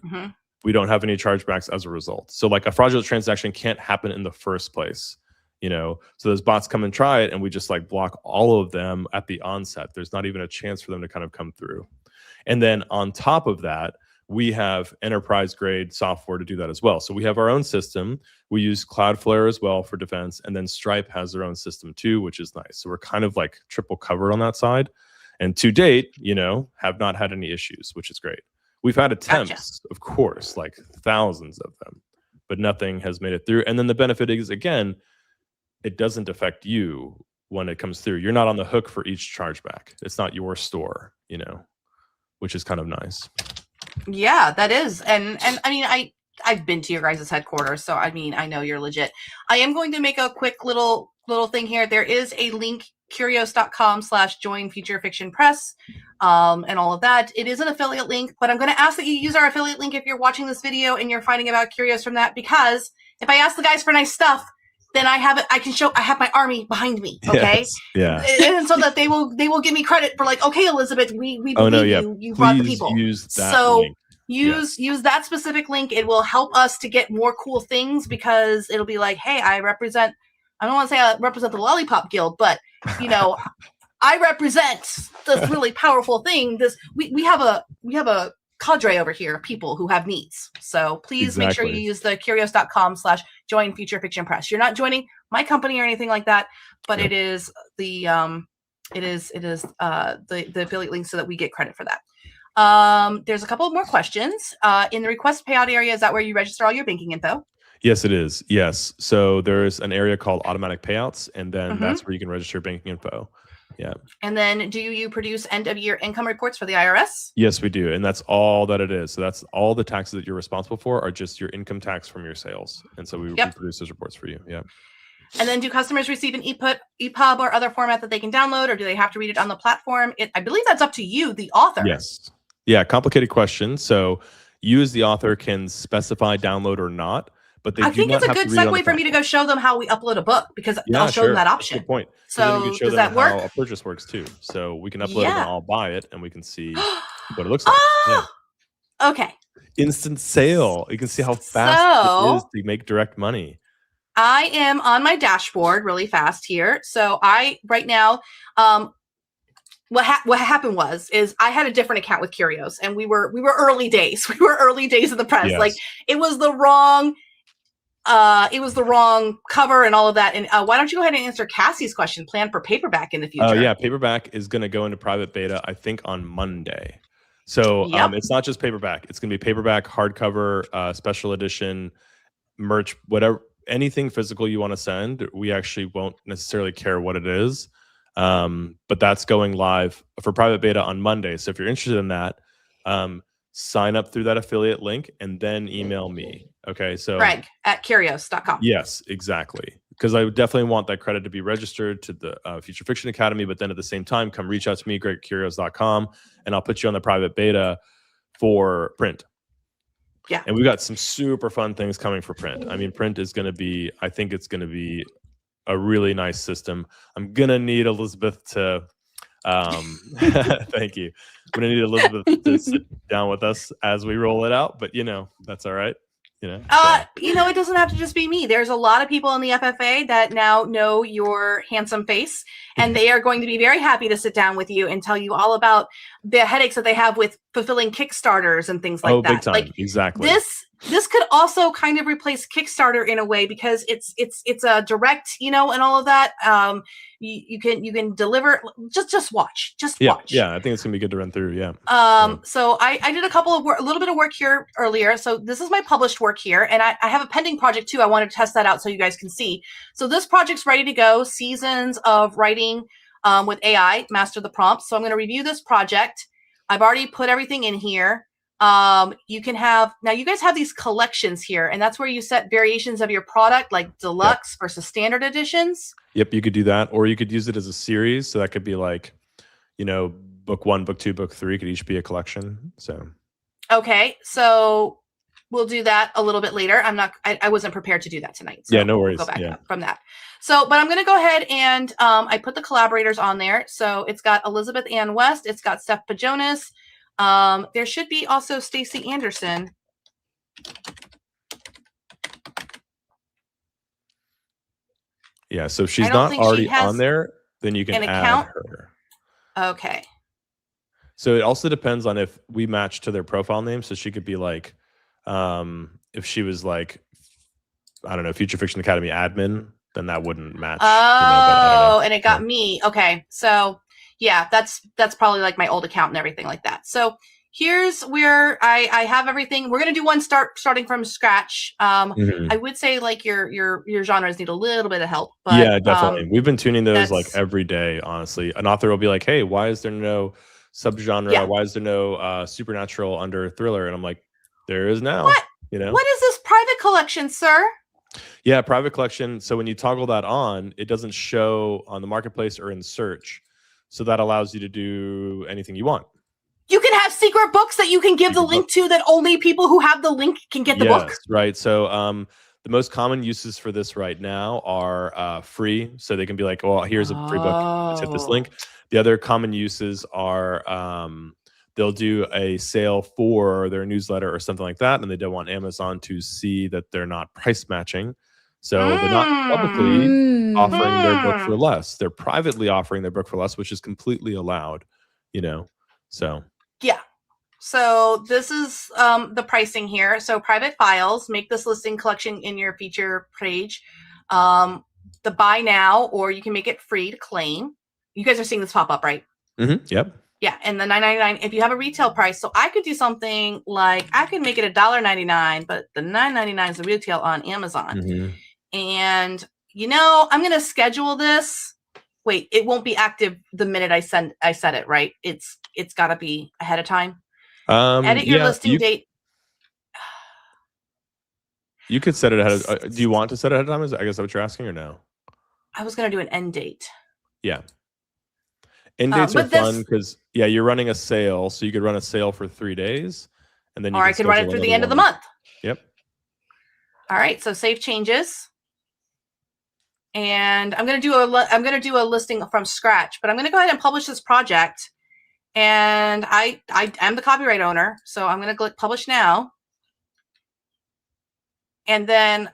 we don't have any chargebacks as a result. So like a fraudulent transaction can't happen in the first place, so those bots come and try it and we just like block all of them at the onset. There's not even a chance for them to kind of come through. And then on top of that, we have enterprise grade software to do that as well. So we have our own system. We use Cloudflare as well for defense. And then Stripe has their own system too, which is nice. So we're kind of like triple covered on that side. And to date, have not had any issues, which is great. We've had attempts, of course, like thousands of them, but nothing has made it through. And then the benefit is, again, it doesn't affect you when it comes through. You're not on the hook for each chargeback. It's not your store, which is kind of nice. Yeah, that is. And I mean, I've been to your guys' headquarters, so I mean, I know you're legit. I am going to make a quick little thing here. There is a link, curios.com/join Future Fiction Press, and all of that. It is an affiliate link, but I'm going to ask that you use our affiliate link if you're watching this video and you're finding about Curios from that, because if I ask the guys for nice stuff, then I have it. I have my army behind me. Okay. Yes. Yeah. And so that they will give me credit for like, okay, Elizabeth, we believe you. You brought the people. Use that so link. use that specific link. It will help us to get more cool things because it'll be like, hey, I don't want to say I represent the Lollipop Guild, but you know, I represent this really powerful thing. We have a cadre over here of people who have needs. So please make sure you use the curios.com/join Future Fiction Press. You're not joining my company or anything like that, but it is the affiliate link so that we get credit for that. There's a couple more questions. In the request payout area, is that where you register all your banking info? Yes, it is. Yes. So there's an area called automatic payouts, and then that's where you can register banking info. Yeah. And then do you produce end of year income reports for the IRS? Yes, we do. And that's all that it is. So that's all the taxes that you're responsible for are just your income tax from your sales. And so we produce those reports for you. Yeah. And then do customers receive an EPUB or other format that they can download, or do they have to read it on the platform? I believe that's up to you, the author. Yes. Yeah. Complicated question. So you as the author can specify download or not. But I think it's a good segue for me to go show them how we upload a book because I'll show them that option. That's a good point. So does that work? How a purchase works too. So we can upload it and I'll buy it and we can see what it looks like. Yeah. Okay. Instant sale. You can see how fast it is to make direct money. I am on my dashboard really fast here. So right now, what happened is I had a different account with Curios and we were early days. We were early days of the press. Yes. Like it was the wrong cover and all of that. And why don't you go ahead and answer Cassie's question? Plan for paperback in the future. Yeah, paperback is going to go into private beta, I think, on Monday. So it's not just paperback. It's going to be paperback, hardcover, special edition, merch, whatever, anything physical you want to send. We actually won't necessarily care what it is. But that's going live for private beta on Monday. So if you're interested in that, sign up through that affiliate link and then email me. Okay, so Greg at Curios.com. Yes, exactly. Because I would definitely want that credit to be registered to the Future Fiction Academy, but then at the same time, come reach out to me, Greg at Curios.com, and I'll put you on the private beta for print. Yeah. And we've got some super fun things coming for print. I mean, print is going to be, I think it's going to be a really nice system. I'm going to need Elizabeth to, thank you. I'm going to need Elizabeth to sit down with us as we roll it out, but that's all right. It doesn't have to just be me. There's a lot of people in the FFA that now know your handsome face, and they are going to be very happy to sit down with you and tell you all about the headaches that they have with fulfilling Kickstarters and things like that. Big time. Like exactly. This could also kind of replace Kickstarter in a way because it's a direct, and all of that. You can deliver. Just watch. Watch. Yeah, I think it's gonna be good to run through. Yeah. So I did a little bit of work here earlier. So this is my published work here, and I have a pending project too. I wanted to test that out so you guys can see. So this project's ready to go. Seasons of writing with AI, master the prompts. So I'm going to review this project. I've already put everything in here. You can have, now you guys have these collections here, and that's where you set variations of your product, like deluxe versus standard editions. Yep, you could do that, or you could use it as a series. So that could be like, book 1, book 2, book 3 could each be a collection. So, okay, so we'll do that a little bit later. I wasn't prepared to do that tonight. So yeah, no worries. We'll go back up from that. So, but I'm going to go ahead and I put the collaborators on there. So it's got Elizabeth Ann West. It's got Steph Pajonas. There should be also Stacey Anderson. Yeah, so if she's not already on there, then you can add her. Okay. So it also depends on if we match to their profile name. So she could be like, if she was like, I don't know, Future Fiction Academy admin, then that wouldn't match. Oh, and it got me. Okay, so yeah, that's probably like my old account and everything like that. So here's where I have everything. We're gonna do one starting from scratch. I would say like your genres need a little bit of help. But, yeah, definitely. We've been tuning those like every day. Honestly, an author will be like, "Hey, why is there no subgenre? Yeah. Why is there no supernatural under thriller?" And I'm like, "There is now." What? What is this private collection, sir? Yeah, private collection. So when you toggle that on, it doesn't show on the marketplace or in search. So that allows you to do anything you want. You can have secret books that you can give the link to that only people who have the link can get the book. Right. So The most common uses for this right now are free. So they can be like, well, here's a free book. Let's hit this link. The other common uses are they'll do a sale for their newsletter or something like that, and they don't want Amazon to see that they're not price matching. So they're not publicly offering their book for less. They're privately offering their book for less, which is completely allowed, you know. So yeah. So this is the pricing here. So private files, make this listing collection in your feature page. The buy now, or you can make it free to claim. You guys are seeing this pop up, right? Mm-hmm. Yep. Yeah, and the $9.99 if you have a retail price. So I could do something like I could make it $1.99, but the $9.99 is the retail on Amazon. Mm-hmm. And you know, I'm gonna schedule this. Wait, it won't be active the minute I set it, right? It's got to be ahead of time. Edit your listing date. You could set it ahead of. Do you want to set it ahead of time? I guess that's what you're asking, or no? I was gonna do an end date. Yeah. End dates are fun because you're running a sale, so you could run a sale for 3 days, and then or I could run it through the end of the month. Yep. All right, so save changes, and I'm gonna do a listing from scratch, but I'm gonna go ahead and publish this project, and I am the copyright owner, so I'm gonna click publish now, and then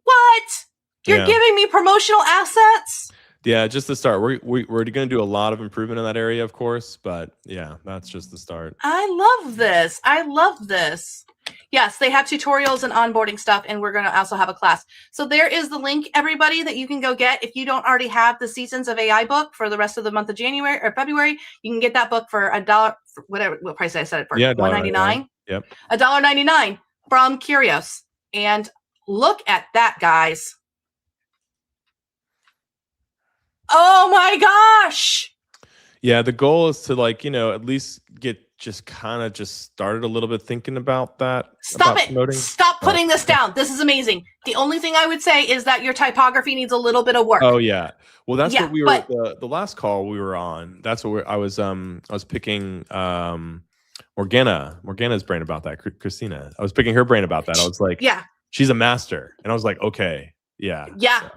what? You're giving me promotional assets? Yeah, just the start. We're going to do a lot of improvement in that area, of course, but yeah, that's just the start. I love this. Yes, they have tutorials and onboarding stuff, and we're going to also have a class. So there is the link, everybody, that you can go get. If you don't already have the Seasons of AI book for the rest of the month of January or February, you can get that book for $1, whatever what price I said it for. Yeah, $1.99. Yep. $1.99 from Curios. And look at that, guys. Oh my gosh. Yeah, the goal is to at least get just started a little bit thinking about that. Stop it. Promoting. Stop putting this down. This is amazing. The only thing I would say is that your typography needs a little bit of work. Oh yeah. Well, that's what we were the last call we were on. That's what I was picking Morgana's brain about that. Christina. I was picking her brain about that. I was like, yeah, she's a master. And I was like, okay. Yeah. Yeah.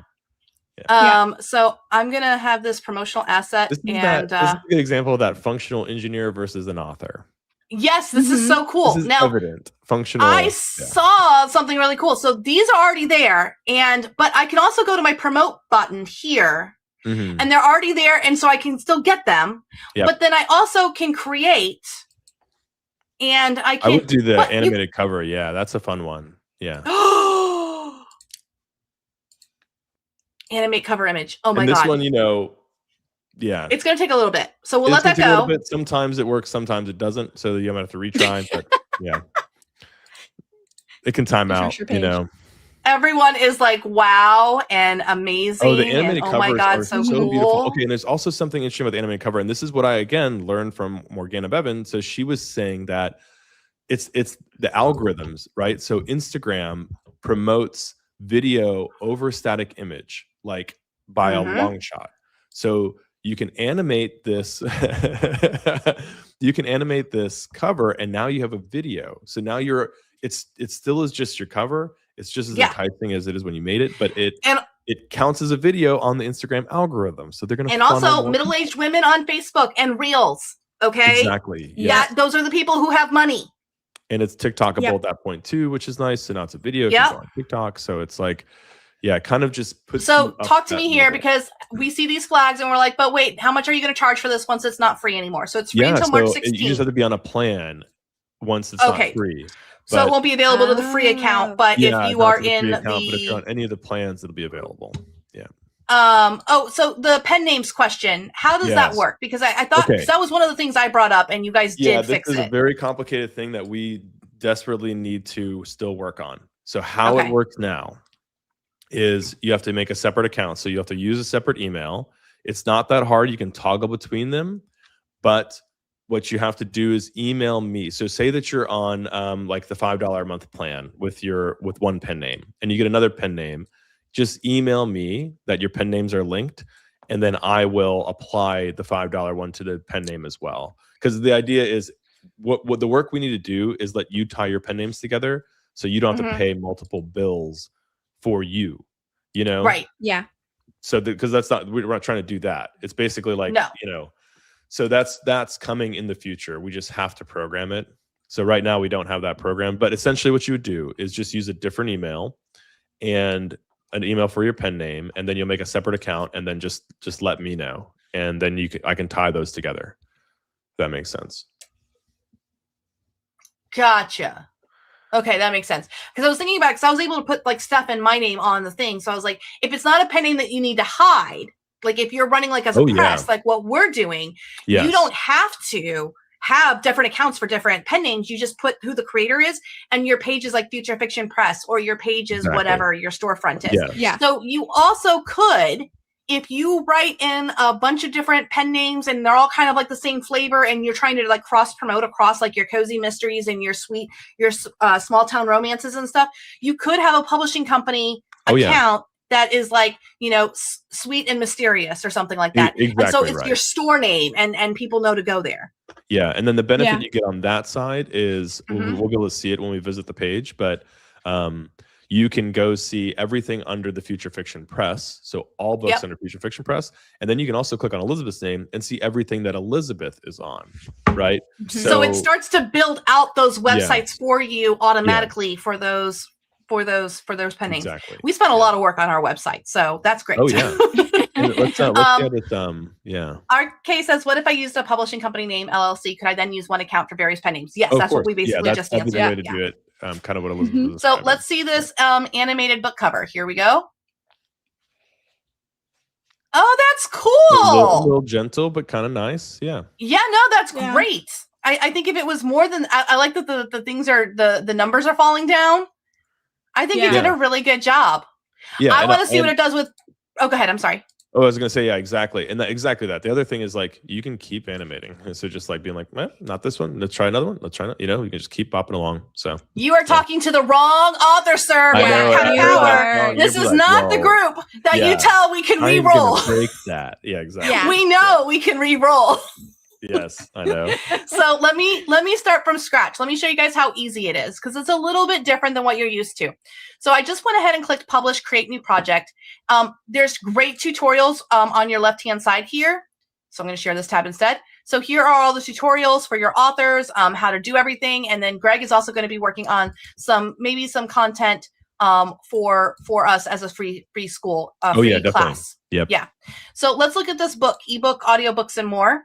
So I'm gonna have this promotional asset, this is a good example of that functional engineer versus an author. Yes, this is so cool. This is now evident. Functional. I saw something really cool. So these are already there, but I can also go to my promote button here, and they're already there, and so I can still get them. Yep. But then I also can create, and I would do the animated cover. Yeah, that's a fun one. Yeah. Animate cover image. Oh my god. God. This one, yeah. It's going to take a little bit. So we'll let that go. A little bit. Sometimes it works, sometimes it doesn't. So you might have to retry, but yeah. It can time out, Everyone is like, wow, and amazing. Oh, the animated covers my God, are so cool. Beautiful. Okay, and there's also something interesting about the animated cover. And this is what I, again, learned from Morgana Bevan. So she was saying that it's the algorithms, right? So Instagram promotes video over static image, like by a long shot. So you can animate this cover, and now you have a video. So now it still is just your cover. It's just as enticing as it is when you made it, but it counts as a video on the Instagram algorithm. So they're going to and also middle-aged women on Facebook and Reels. Okay, exactly. Yes. Those are the people who have money. And it's TikTokable at that point too, which is nice. So now it's a video on TikTok. So it's like, kind of just puts. So talk to me here because we see these flags and we're like, but wait, how much are you going to charge for this once it's not free anymore? So it's free until March 16th. You just have to be on a plan once it's not free. So it won't be available to the free account, but if you are in but if you're on any of the plans, it'll be available. Yeah. So the pen names question, how does that work? Because I thought that was one of the things I brought up and you guys did fix it. This is a very complicated thing that we desperately need to still work on. So how it works now is you have to make a separate account. So you have to use a separate email. It's not that hard. You can toggle between them, but what you have to do is email me. So say that you're on like the $5 a month plan with one pen name, and you get another pen name. Just email me that your pen names are linked, and then I will apply the $5 one to the pen name as well. Because the idea is what the work we need to do is let you tie your pen names together so you don't have to pay multiple bills for you, Right. Yeah. So because we're not trying to do that. It's basically like, No. So that's coming in the future. We just have to program it. So right now we don't have that program, but essentially what you would do is just use a different email and an email for your pen name, and then you'll make a separate account, and then just let me know, and then I can tie those together. If that makes sense. Gotcha. Okay, that makes sense. Because I was thinking about, because I was able to put like stuff in my name on the thing. So I was like, if it's not a pen name that you need to hide, like if you're running like as a press, like what we're doing, you don't have to have different accounts for different pen names. You just put who the creator is, and your page is like Future Fiction Press, or your page is whatever your storefront is. Yeah. So you also could, if you write in a bunch of different pen names and they're all kind of like the same flavor, and you're trying to like cross promote across like your cozy mysteries and your small town romances and stuff, you could have a publishing company account that is like, sweet and mysterious or something like that. Exactly. And so it's your store name, and people know to go there. Yeah. And then the benefit you get on that side is we'll be able to see it when we visit the page, but you can go see everything under the Future Fiction Press. So all books under Future Fiction Press. And then you can also click on Elizabeth's name and see everything that Elizabeth is on. Right. So it starts to build out those websites for you automatically for those pen names. Exactly. We spent a lot of work on our website, so that's great. Oh yeah. Let's get it. RK says, what if I used a publishing company name, LLC? Could I then use one account for various pen names? Yes, that's what we basically just answered. That's the way to do it. Kind of what Elizabeth was So describing. let's see this animated book cover. Here we go. Oh, that's cool. A little gentle, but kind of nice. Yeah. Yeah, no, that's great. I think if it was more than, I like that the things are, the numbers are falling down. I think you did a really good job. Yeah. I want to see what it does with, go ahead. I'm sorry. Oh, I was going to say, yeah, exactly. And exactly that. The other thing is like, you can keep animating. So just like being like, not this one. Let's try another one. Let's try, you can just keep popping along. So you are talking to the wrong author, sir. This is not the group that you tell we can re-roll. Break that. Yeah, exactly. Yeah. We know we can re-roll. Yes, I know. So let me start from scratch. Let me show you guys how easy it is, because it's a little bit different than what you're used to. So I just went ahead and clicked publish, create new project. There's great tutorials on your left-hand side here. So I'm going to share this tab instead. So here are all the tutorials for your authors, how to do everything. And then Greg is also going to be working on maybe some content for us as a free school free class. Yep. Yeah. So let's look at this book, ebook, audiobooks, and more.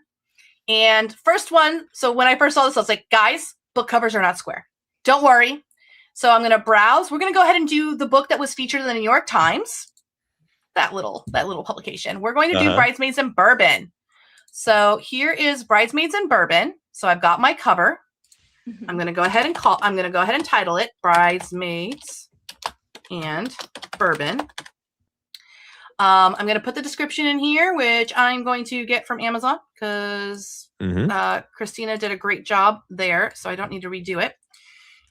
And first one, so when I first saw this, I was like, guys, book covers are not square. Don't worry. So I'm going to browse. We're going to go ahead and do the book that was featured in the New York Times. That little publication. We're going to do Bridesmaids and Bourbon. So here is Bridesmaids and Bourbon. So I've got my cover. I'm going to go ahead and title it Bridesmaids and Bourbon. I'm going to put the description in here, which I'm going to get from Amazon because Christina did a great job there, so I don't need to redo it.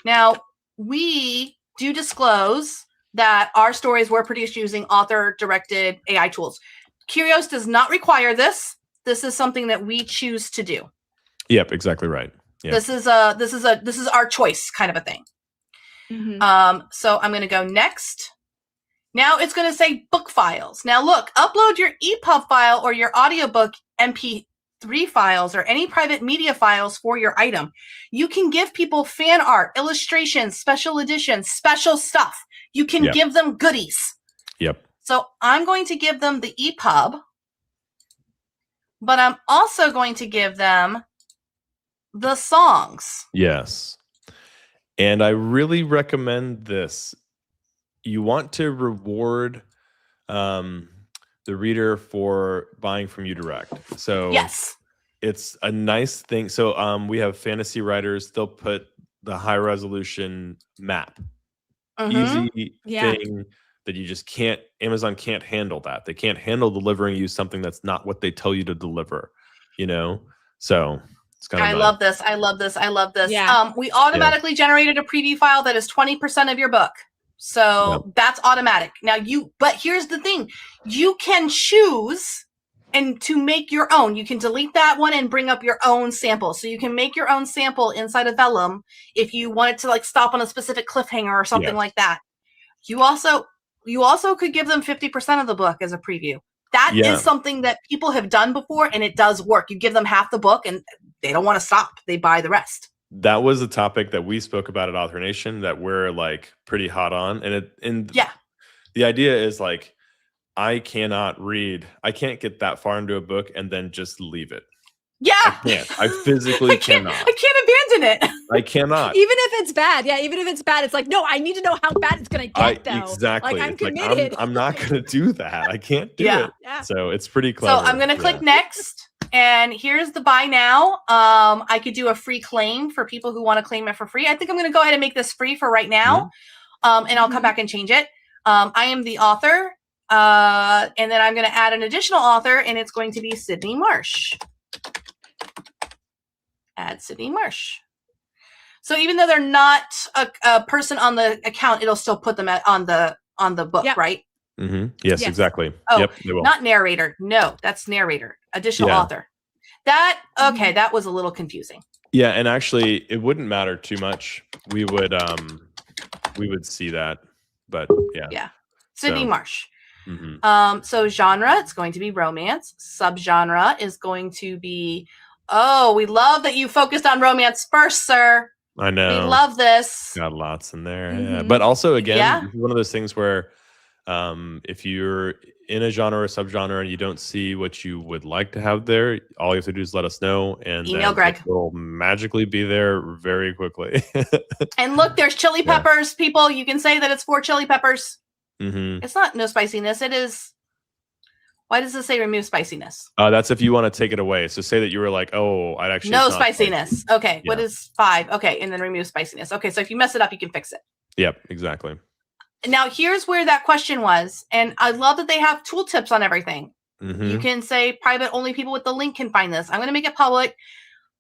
Now, we do disclose that our stories were produced using author-directed AI tools. Curios does not require this. This is something that we choose to do. Yep, exactly right. Yep. This is our choice kind of a thing. So I'm going to go next. Now it's going to say book files. Now look, upload your EPUB file or your audiobook MP3 files or any private media files for your item. You can give people fan art, illustrations, special editions, special stuff. You can give them goodies. Yep. So I'm going to give them the EPUB, but I'm also going to give them the songs. Yes. And I really recommend this. You want to reward the reader for buying from you direct. So yes, it's a nice thing. So we have fantasy writers. They'll put the high resolution map. Easy thing that you just can't, Amazon can't handle that. They can't handle delivering you something that's not what they tell you to deliver, So it's kind of I love this. I love this. Yeah. We automatically generated a preview file that is 20% of your book. So that's automatic. Now but here's the thing. You can choose and to make your own, you can delete that one and bring up your own sample. So you can make your own sample inside of Vellum if you wanted to like stop on a specific cliffhanger or something like that. You also could give them 50% of the book as a preview. That is something that people have done before, and it does work. You give them half the book, and they don't want to stop. They buy the rest. That was a topic that we spoke about at Author Nation that we're like pretty hot on, and the idea is like I can't get that far into a book and then just leave it. Yeah, I can't. I physically cannot. I can't abandon it. I cannot. Even if it's bad. Yeah, even if it's bad, it's like, no, I need to know how bad it's going to get, though. Exactly. Like, I'm it's committed. Like, I'm not going to do that. I can't do it. Yeah. So it's pretty clever. So I'm going to click next. And here's the buy now. I could do a free claim for people who want to claim it for free. I think I'm going to go ahead and make this free for right now. And I'll come back and change it. I am the author. And then I'm going to add an additional author, and it's going to be Sydney Marsh. Add Sydney Marsh. So even though they're not a person on the account, it'll still put them on the book, right? Yes, exactly. Oh, yep, they will. Not narrator. No, that's narrator. Additional author. That was a little confusing. Yeah, and actually, it wouldn't matter too much. We would see that, but yeah. Sydney Marsh. So genre, it's going to be romance. Subgenre is going to be. Oh, we love that you focused on romance first, sir. I know. We love this. Got lots in there. Yeah. But also, again, this is one of those things where if you're in a genre or subgenre and you don't see what you would like to have there, all you have to do is let us know. And email Greg. It will magically be there very quickly. And look, there's chili peppers, people. You can say that it's 4 chili peppers. It's not no spiciness. It is. Why does it say remove spiciness? That's if you want to take it away. So say that you were like, oh, I'd actually no spiciness. Okay, what is 5? Okay, and then remove spiciness. Okay, so if you mess it up, you can fix it. Yep, exactly. Now here's where that question was, and I love that they have tooltips on everything. You can say private only people with the link can find this. I'm going to make it public.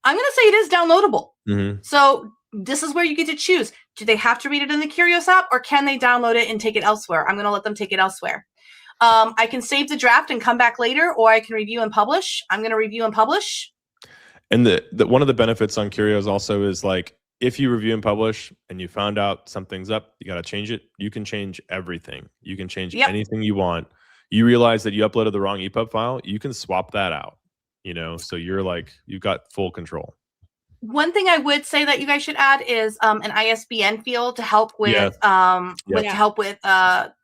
I'm going to say it is downloadable. So this is where you get to choose. Do they have to read it in the Curios app, or can they download it and take it elsewhere? I'm going to let them take it elsewhere. I can save the draft and come back later, or I can review and publish. I'm going to review and publish. And the one of the benefits on Curios also is like, if you review and publish and you found out something's up, you got to change it. You can change everything. You can change anything you want. You realize that you uploaded the wrong EPUB file, you can swap that out, so you're like, you've got full control. One thing I would say that you guys should add is an ISBN field to help with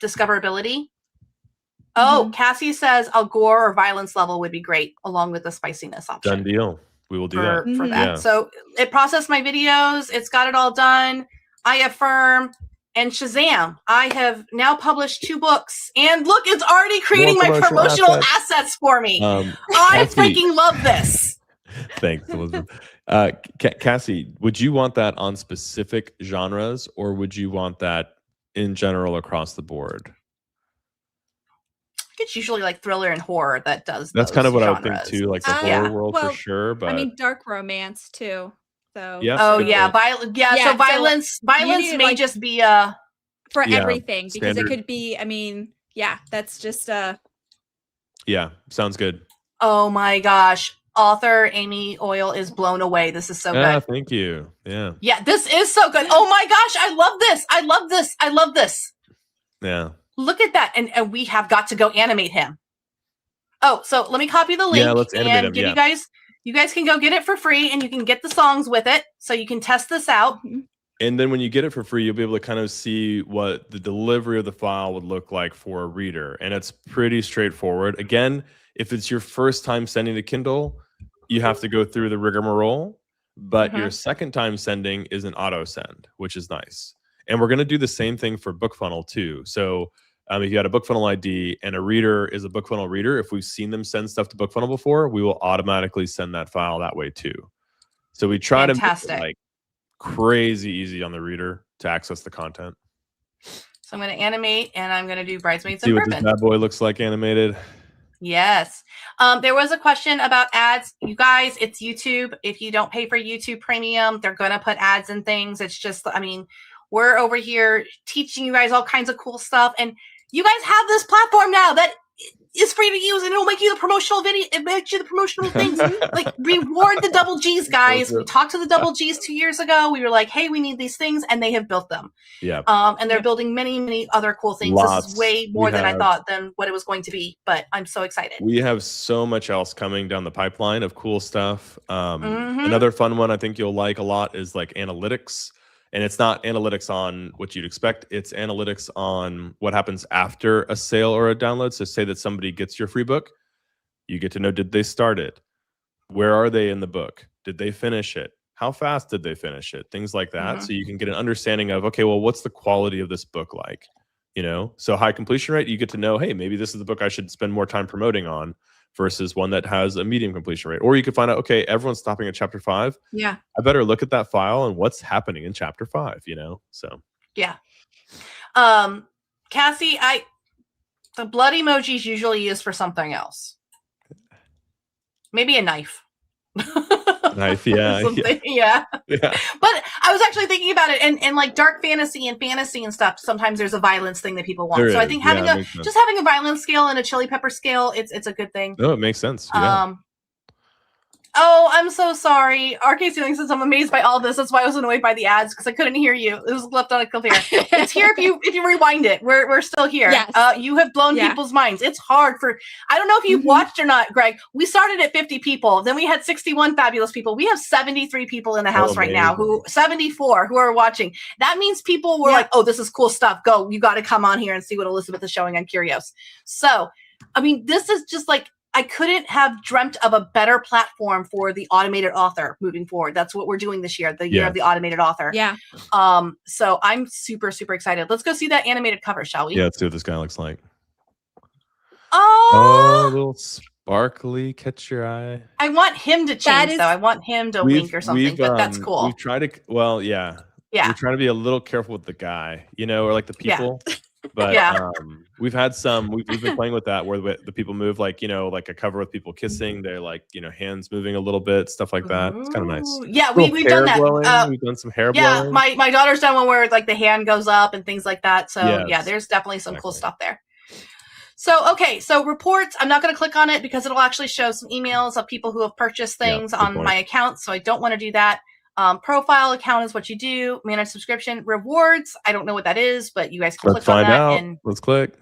discoverability. Oh, Cassie says a gore or violence level would be great, along with the spiciness option. Done deal. We will do that. For that. Yeah. So it processed my videos. It's got it all done. I affirm. And Shazam, I have now published 2 books. And look, it's already creating my promotional assets for me. I freaking love this. Thanks, Elizabeth. Cassie, would you want that on specific genres, or would you want that in general across the board? It's usually like thriller and horror that does. That's kind of what genres. I would think too, like the horror world for sure. But I mean, dark romance too. So So violence may just be for everything, because it could be. I mean, that's just sounds good. Oh my gosh, author Amy Oil is blown away. This is so good. Thank you. Yeah, this is so good. Oh my gosh, I love this. I love this. I love this. Yeah. Look at that. And we have got to go animate him. Oh, so let me copy the link let's animate him. Give you guys can go get it for free, and you can get the songs with it, so you can test this out. And then when you get it for free, you'll be able to kind of see what the delivery of the file would look like for a reader. And it's pretty straightforward. Again, if it's your first time sending to Kindle, you have to go through the rigmarole, but your second time sending is an auto send, which is nice. And we're going to do the same thing for BookFunnel too. So if you had a BookFunnel ID and a reader is a BookFunnel reader, if we've seen them send stuff to BookFunnel before, we will automatically send that file that way too. So we try to make it like crazy easy on the reader to access the content. So I'm going to animate, and I'm going to do Bridesmaids See and what Bourbon. this bad boy looks like animated. Yes. There was a question about ads. You guys, it's YouTube. If you don't pay for YouTube Premium, they're going to put ads and things. It's just, I mean, we're over here teaching you guys all kinds of cool stuff. And you guys have this platform now that is free to use, and it'll make you the promotional video. It makes you the promotional things. Like, reward the double G's, guys. We talked to the double G's 2 years ago. We were like, hey, we need these things, and they have built them. Yeah. And they're building many, many other cool things. This is way more than I thought than what it was going to be, but I'm so excited. We have so much else coming down the pipeline of cool stuff. Another fun one I think you'll like a lot is like analytics. And it's not analytics on what you'd expect. It's analytics on what happens after a sale or a download. So say that somebody gets your free book. You get to know, did they start it? Where are they in the book? Did they finish it? How fast did they finish it? Things like that. So you can get an understanding of, okay, well, what's the quality of this book like? You know, so high completion rate, you get to know, hey, maybe this is the book I should spend more time promoting on versus one that has a medium completion rate. Or you could find out, okay, everyone's stopping at chapter 5. Yeah. I better look at that file and what's happening in chapter 5, you know? So. Yeah. Cassie, the blood emoji is usually used for something else. Maybe a knife. Knife, yeah. Yeah. But I was actually thinking about it, and like dark fantasy and stuff, sometimes there's a violence thing that people want. I think having having a violence scale and a chili pepper scale, it's a good thing. No, it makes sense. Yeah. Oh, I'm so sorry. RK Ceiling says I'm amazed by all this. That's why I was annoyed by the ads, because I couldn't hear you. It was left on a cliff here. It's here if you rewind it. We're still here. Yes. You have blown people's minds. It's hard for, I don't know if you've watched or not, Greg. We started at 50 people. Then we had 61 fabulous people. We have 73 people in the house right now, 74 who are watching. That means people were like, oh, this is cool stuff. Go. You got to come on here and see what Elizabeth is showing on Curios. So, I mean, this is just like, I couldn't have dreamt of a better platform for the automated author moving forward. That's what we're doing this year, the year of the automated author. Yeah. So I'm super, super excited. Let's go see that animated cover, shall we? Yeah, let's see what this guy looks like. Oh, a little sparkly, catch your eye. I want him to change, though. I want him to wink or something, but that's cool. We've tried to, we're trying to be a little careful with the guy, you know, or like the people. But we've had some, we've been playing with that where the people move, like, you know, like a cover with people kissing, they're like, you know, hands moving a little bit, stuff like that. It's kind of nice. Yeah, we've done that. We've done some hair blowing. My daughter's done one where like the hand goes up and things like that. So there's definitely some cool stuff there. So, okay, so reports, I'm not going to click on it because it'll actually show some emails of people who have purchased things on my account. So I don't want to do that. Profile account is what you do. Manage subscription. Rewards, I don't know what that is, but you guys can click on that. And let's click.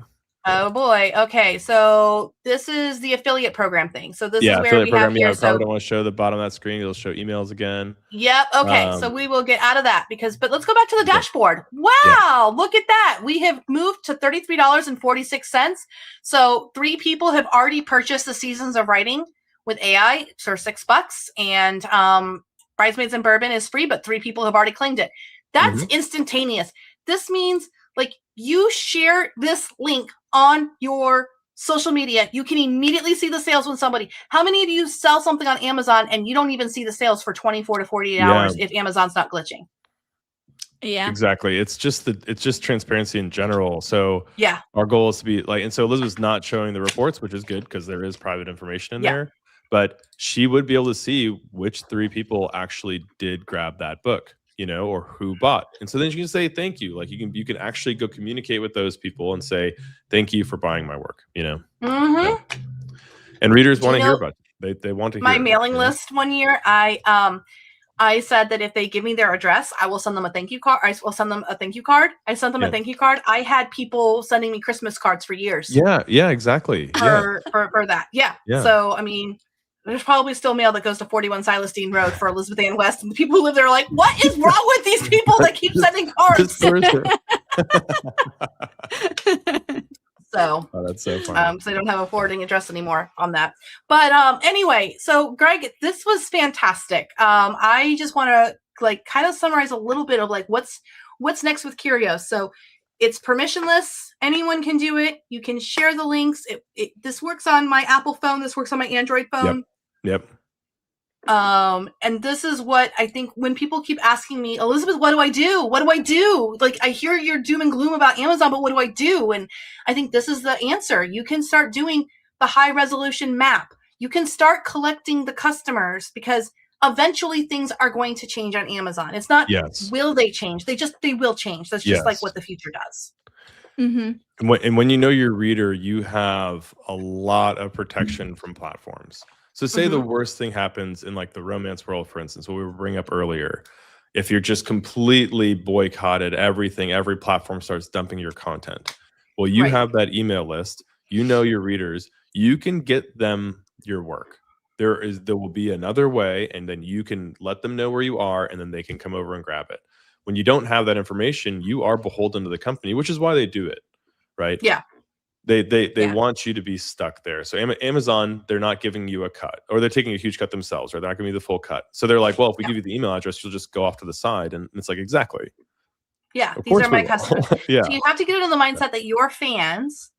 Oh boy. Okay, so this is the affiliate program thing. So this is where we have here. I probably don't want to show the bottom of that screen. It'll show emails again. Yep. Okay. So we will get out of that but let's go back to the dashboard. Wow. Look at that. We have moved to $33.46. So 3 people have already purchased the Seasons of Writing with AI for $6, and Bridesmaids and Bourbon is free, but 3 people have already claimed it. That's instantaneous. This means like you share this link on your social media, you can immediately see the sales when somebody, how many of you sell something on Amazon and you don't even see the sales for 24 to 48 hours if Amazon's not glitching? Yeah, exactly. It's just transparency in general. So our goal is to be like, and so Elizabeth's not showing the reports, which is good because there is private information in there. But she would be able to see which 3 people actually did grab that book, you know, or who bought. And so then you can say thank you. Like you can actually go communicate with those people and say thank you for buying my work, you know. Yeah. And readers want to hear about it. They want to hear my mailing list one year. I said that if they give me their address, I will send them a thank you card. I will send them a thank you card. I sent them a thank you card. I had people sending me Christmas cards for years. Yeah, exactly. For that. Yeah. So I mean, there's probably still mail that goes to 41 Celestine Road for Elizabeth Ann West. And the people who live there are like, what is wrong with these people that keep sending cards? So that's so funny. so they don't have a forwarding address anymore on that. But anyway, so Greg, this was fantastic. I just want to like kind of summarize a little bit of like what's next with Curios. So it's permissionless. Anyone can do it. You can share the links. This works on my Apple phone. This works on my Android phone. Yep. And this is what I think when people keep asking me, Elizabeth, what do I do? What do I do? Like, I hear your doom and gloom about Amazon, but what do I do? And I think this is the answer. You can start doing the high resolution map. You can start collecting the customers because eventually things are going to change on Amazon. It's not, will they change? They will change. That's just like what the future does. Mhm. And when you know your reader, you have a lot of protection from platforms. So say the worst thing happens in like the romance world, for instance, what we were bringing up earlier. If you're just completely boycotted everything, every platform starts dumping your content. Well, you Right. have that email list, you know your readers, you can get them your work. There will be another way, and then you can let them know where you are, and then they can come over and grab it. When you don't have that information, you are beholden to the company, which is why they do it, right? Yeah. They Yeah. want you to be stuck there. So Amazon, they're not giving you a cut, or they're taking a huge cut themselves, or they're not giving you the full cut. So they're like, well, if we give you the email address, you'll just go off to the side. And it's like, exactly. Yeah. Of These course are we my will. customers. Yeah. So you have to get into the mindset that your fans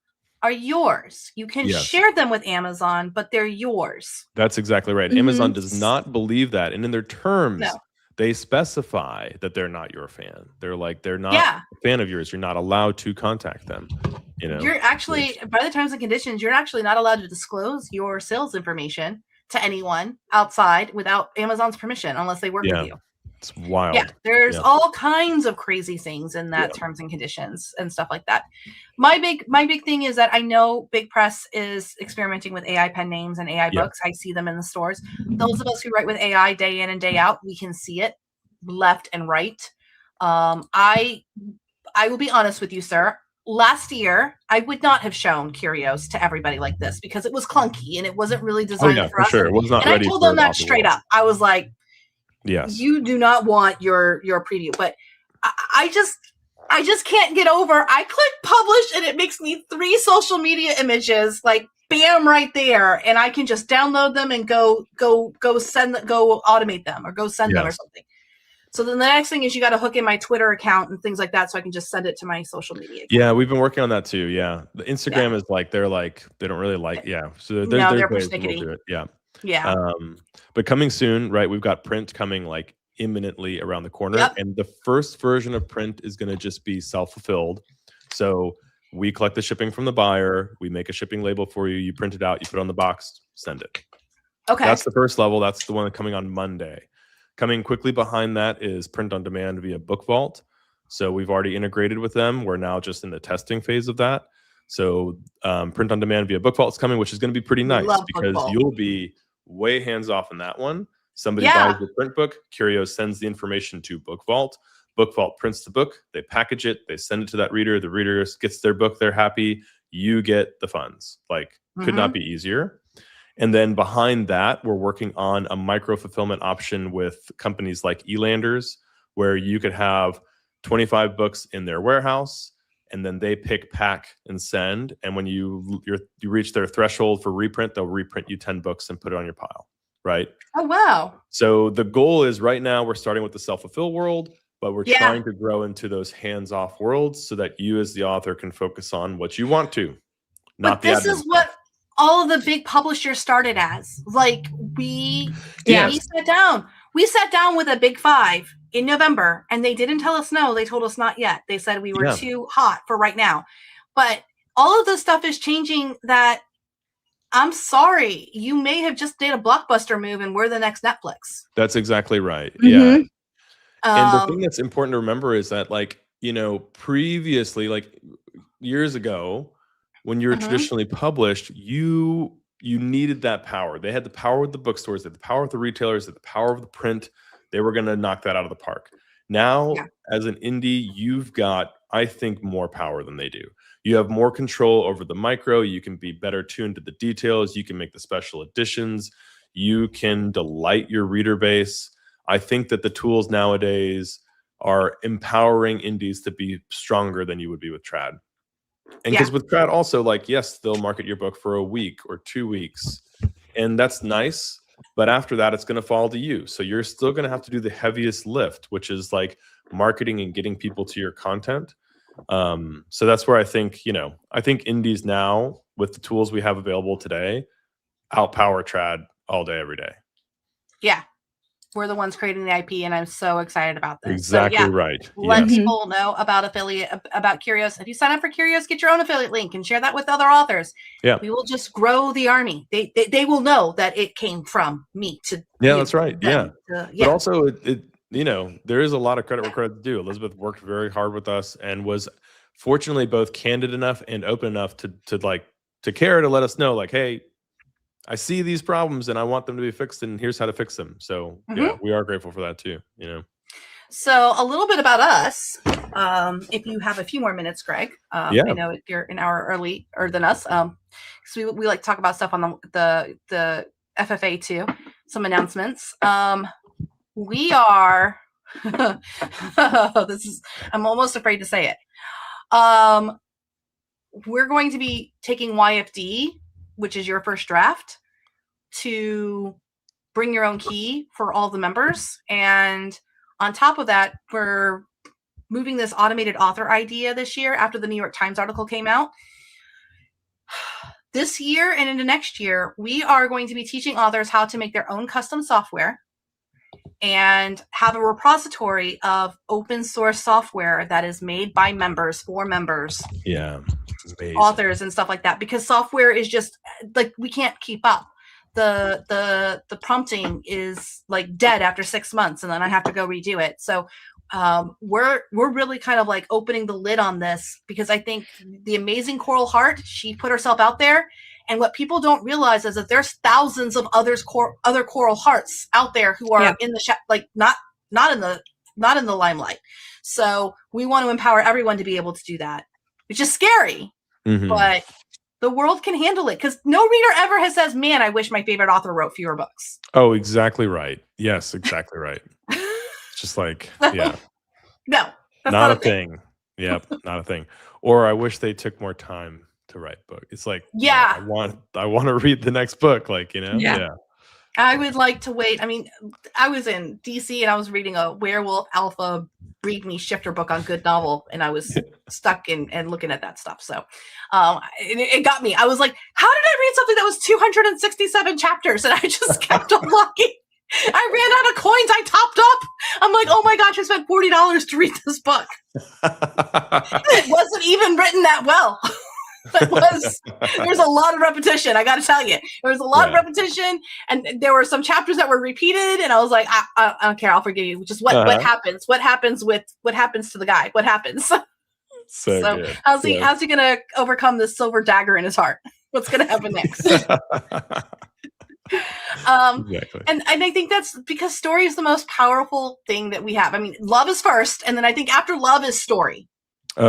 are yours. You can Yes. share them with Amazon, but they're yours. That's exactly right. Amazon does not believe that. And in their terms, No. they specify that they're not your fan. They're like, they're not Yeah. a fan of yours. You're not allowed to contact them. You know, You're actually, by the terms and conditions, you're actually not allowed to disclose your sales information to anyone outside without Amazon's permission, unless they work with you. It's wild. Yeah, there's all kinds of crazy things in that terms and conditions and stuff like that. My big thing is that I know Big Press is experimenting with AI pen names and AI books. I see them in the stores. Those of us who write with AI day in and day out, we can see it left and right. I will be honest with you, sir. Last year, I would not have shown Curios to everybody like this because it was clunky and it wasn't really designed for us. Sure. It was not and ready I told for them that straight up. I was like, yes, you do not want your preview. But I just can't get over. I click publish and it makes me 3 social media images, like bam, right there, and I can just download them and go automate them or go send them or something. So then the next thing is you got to hook in my Twitter account and things like that so I can just send it to my social media account. Yeah, we've been working on that too. Yeah. The Instagram is like, they don't really like, So they're persnickety. Do it. Yeah. Yeah. But coming soon, right? We've got print coming like imminently around the corner. And the first version of print is going to just be self-fulfilled. So we collect the shipping from the buyer. We make a shipping label for you. You print it out. You put it on the box, send it. Okay. That's the first level. That's the one coming on Monday. Coming quickly behind that is print on demand via Book Vault. So we've already integrated with them. We're now just in the testing phase of that. So print on demand via Book Vault is coming, which is going to be pretty nice because you'll be way hands off in that one. Somebody buys the print book, Curios sends the information to Book Vault. Book Vault prints the book, they package it, they send it to that reader. The reader gets their book, they're happy. You get the funds. Like, could not be easier. And then behind that, we're working on a micro fulfillment option with companies like Elanders, where you could have 25 books in their warehouse, and then they pick, pack, and send. And when you reach their threshold for reprint, they'll reprint you 10 books and put it on your pile, right? Oh, wow. So the goal is right now we're starting with the self-fulfill world, but we're trying to grow into those hands-off worlds so that you as the author can focus on what you want to, not the admin this is what all of the big publishers started as. Like we sat down with a big 5 in November and they didn't tell us no. They told us not yet. They said we were too hot for right now. But all of this stuff is changing that. I'm sorry. You may have just did a blockbuster move and we're the next Netflix. That's exactly right. Yeah. And the thing that's important to remember is that, like, you know, previously, like years ago, when you were traditionally published, you needed that power. They had the power with the bookstores, they had the power with the retailers, they had the power of the print. They were going to knock that out of the park. Now, as an indie, you've got, I think, more power than they do. You have more control over the micro. You can be better tuned to the details. You can make the special editions. You can delight your reader base. I think that the tools nowadays are empowering indies to be stronger than you would be with trad. And because with trad also, like, yes, they'll market your book for a week or 2 weeks, and that's nice. But after that, it's going to fall to you. So you're still going to have to do the heaviest lift, which is like marketing and getting people to your content. So that's where I think, you know, I think indies now with the tools we have available today outpower trad all day, every day. Yeah. We're the ones creating the IP, and I'm so excited about this. Exactly right. Let people know about about Curios. If you sign up for Curios, get your own affiliate link and share that with other authors. Yeah, we will just grow the army. They will know that it came from me. That's right. But also there is a lot of credit where credit's due. Elizabeth worked very hard with us and was fortunately both candid enough and open enough to care, to let us know, like, hey, I see these problems and I want them to be fixed, and here's how to fix them. So yeah, we are grateful for that too. So a little bit about us. If you have a few more minutes, Greg. I know you're an hour earlier than us. So we like to talk about stuff on the FFA too. Some announcements. We are. I'm almost afraid to say it. We're going to be taking YFD, which is your first draft, to bring your own key for all the members. And on top of that, we're moving this automated author idea this year after the New York Times article came out. This year and into next year, we are going to be teaching authors how to make their own custom software and have a repository of open source software that is made by members for members. Yeah. Amazing. Authors and stuff like that, because software is just like, we can't keep up. The prompting is like dead after 6 months, and then I have to go redo it. So we're really kind of like opening the lid on this, because I think the amazing Coral Heart, she put herself out there, and what people don't realize is that there's thousands of other Coral Hearts out there who are in the like not in the limelight. So we want to empower everyone to be able to do that, which is scary, but the world can handle it, because no reader ever has says, man, I wish my favorite author wrote fewer books. Oh, exactly right. Yes, exactly right. Just like, yeah. No, that's not a thing. Yep, not a thing. Or I wish they took more time to write book. It's like, I want to read the next book, like, Yeah. I would like to wait. I mean, I was in DC and I was reading a Werewolf Alpha Breed Me Shifter book on Good Novel, and I was stuck in and looking at that stuff. So it got me. I was like, how did I read something that was 267 chapters? And I just kept on looking. I ran out of coins. I topped up. I'm like, oh my gosh, I spent $40 to read this book. It wasn't even written that well. There's a lot of repetition. I got to tell you, there was a lot of repetition, and there were some chapters that were repeated. And I was like, I don't care. I'll forgive you. Just what happens? What happens to the guy? What happens? So good. How's he going to overcome this silver dagger in his heart? What's going to happen next? Exactly. And I think that's because story is the most powerful thing that we have. I mean, love is first, and then I think after love is story.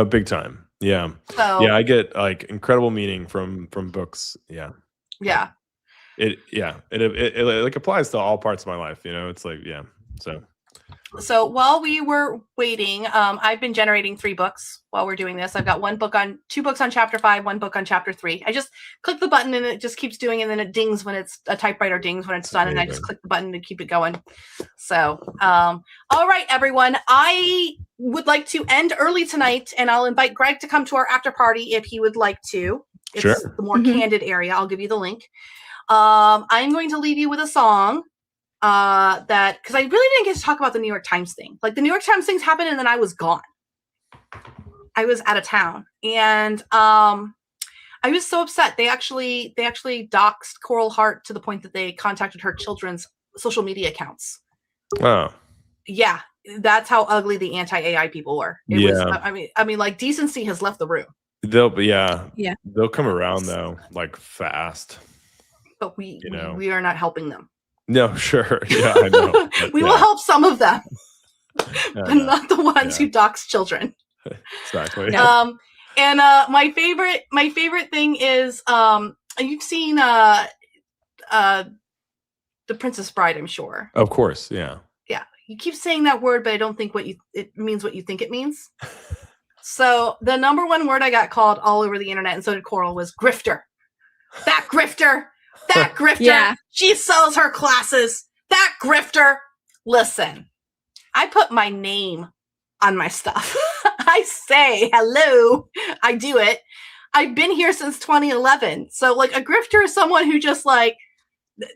Big time. Yeah. So, I get like incredible meaning from books. Yeah. Yeah. It like applies to all parts of my life. It's like, So while we were waiting, I've been generating 3 books while we're doing this. I've got 2 books on chapter 5, 1 book on chapter 3. I just click the button and it just keeps doing, and then it dings when it's a typewriter dings when it's done. And I just click the button to keep it going. So, all right, everyone, I would like to end early tonight, and I'll invite Greg to come to our after party if he would like to. It's the more candid area. I'll give you the link. I'm going to leave you with a song. That because I really didn't get to talk about the New York Times thing. Like, the New York Times things happened, and then I was gone. I was out of town, and I was so upset. They actually doxed Coral Heart to the point that they contacted her children's social media accounts. Wow. Yeah, that's how ugly the anti-AI people were. It was, I mean, like, decency has left the room. They'll come around though, like, fast. But we are not helping them. No, sure. Yeah, I know. We will help some of them, but not the ones who dox children. Exactly. And my favorite thing is you've seen The Princess Bride, I'm sure. Of course, yeah. Yeah. You keep saying that word, but I don't think it means what you think it means. So the number one word I got called all over the internet, and so did Coral, was grifter. That grifter. That grifter. Yeah. She sells her classes. That grifter. Listen, I put my name on my stuff. I say hello. I do it. I've been here since 2011. So, like, a grifter is someone who just, like,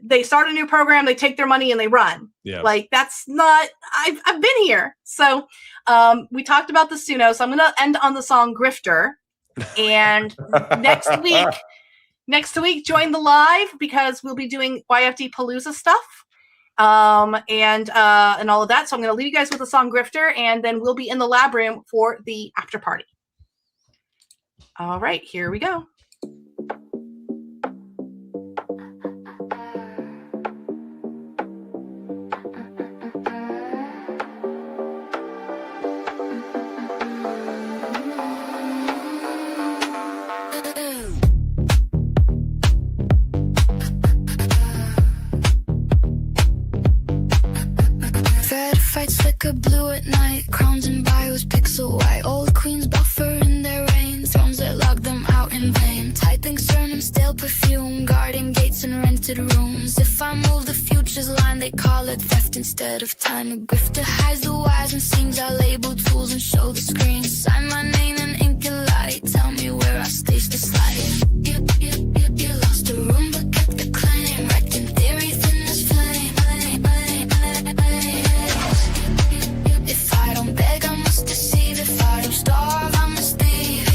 they start a new program, they take their money, and they run. Yeah. Like, that's not, I've been here. So we talked about the Suno. So I'm going to end on the song Grifter. And next week, join the live, because we'll be doing YFD Palooza stuff. and all of that. So I'm going to leave you guys with the song Grifter, and then we'll be in the lab room for the after party. All right, here we go. Flicker blue at night, crowns and bios pixel white. Old queens buffer in their reign, thrones that lock them out in vain. Tight things turn them stale perfume, guarding gates and rented rooms. If I move the future's line, they call it theft instead of time. A grifter hides the wise and sings. I label tools and show the screen. Sign my name in ink and light, tell me where I stage the slide. You lost the room but kept the claim, wrecked in theory, thin as flame. If I don't beg, I must deceive. If I don't starve, I must thieve.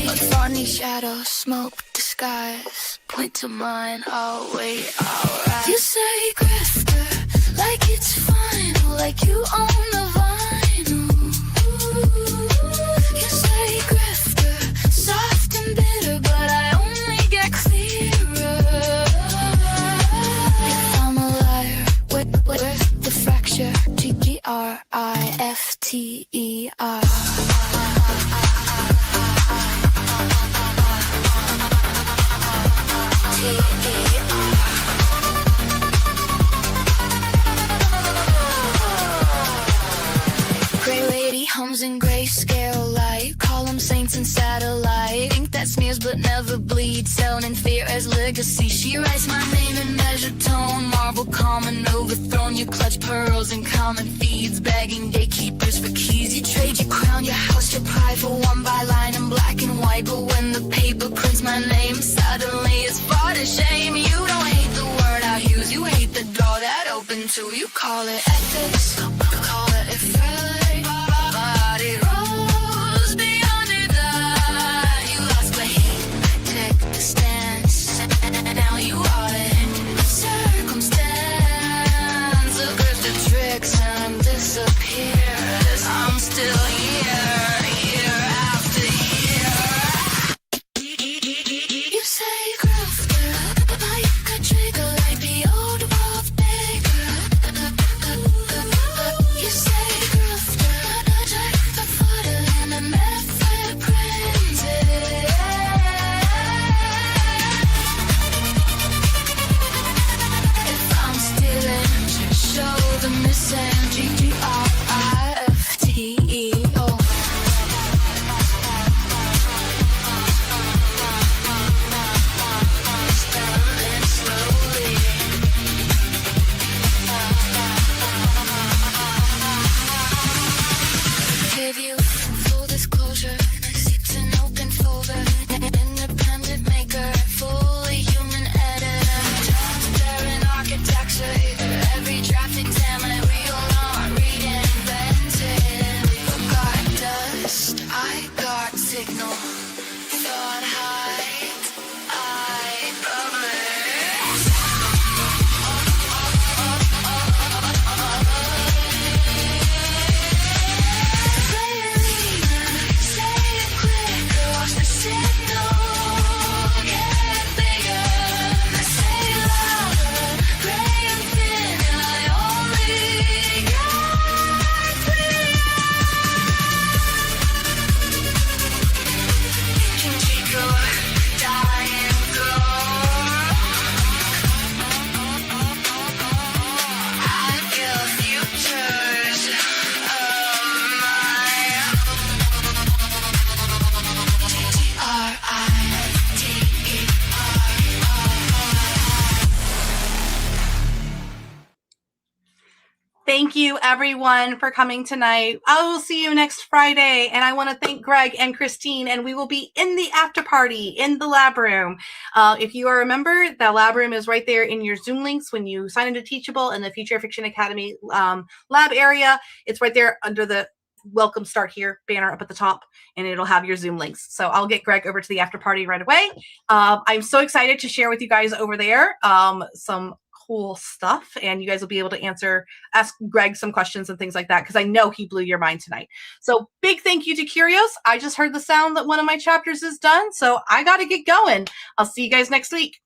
But funny shadows, smoke, disguise, point to mine, I'll wait, I'll rise. You say grifter, like it's final, like you own the vinyl. You say grifter, soft and bitter, but I only get clearer. If I'm a liar, with the fracture, Grifter. Grey lady hums in grayscale light, call them saints and satellite. Ink that smears but never bleeds, selling in fear as legacy. She writes my name in measured tone, marble common overthrown. You clutch pearls and common feeds, begging gatekeepers for keys. You trade your crown, your house, your pride for one byline in black and white. But when the paper prints my name, suddenly it's brought to shame. You don't hate the word I use, you hate the door that opened to. You call it ethics, call it effect. Body rolls beyond it, you lost weight, take the stance, and now you are in circumstance. A grifter tricks and disappears. I'm still here, year after year. You say grifter, like a trigger, like the old wolf digger. You say grifter, like the footer and the method printed. If I'm stealing, show the missing. Grifter. Give you full disclosure, it's an open folder, independent maker, fully human editor, transparent architecture, every draft examiner, we all are reinvented. You got dust, I got signal, thought height, I bubble. Thank you, everyone, for coming tonight. I will see you next Friday. And I want to thank Greg and Christine. And we will be in the after party in the lab room. If you are a member, the lab room is right there in your Zoom links when you sign into Teachable in the Future Fiction Academy lab area. It's right there under the Welcome Start Here banner up at the top, and it'll have your Zoom links. So I'll get Greg over to the after party right away. I'm so excited to share with you guys over there some cool stuff, and you guys will be able to ask Greg some questions and things like that, because I know he blew your mind tonight. So big thank you to Curios. I just heard the sound that one of my chapters is done, so I got to get going. I'll see you guys next week.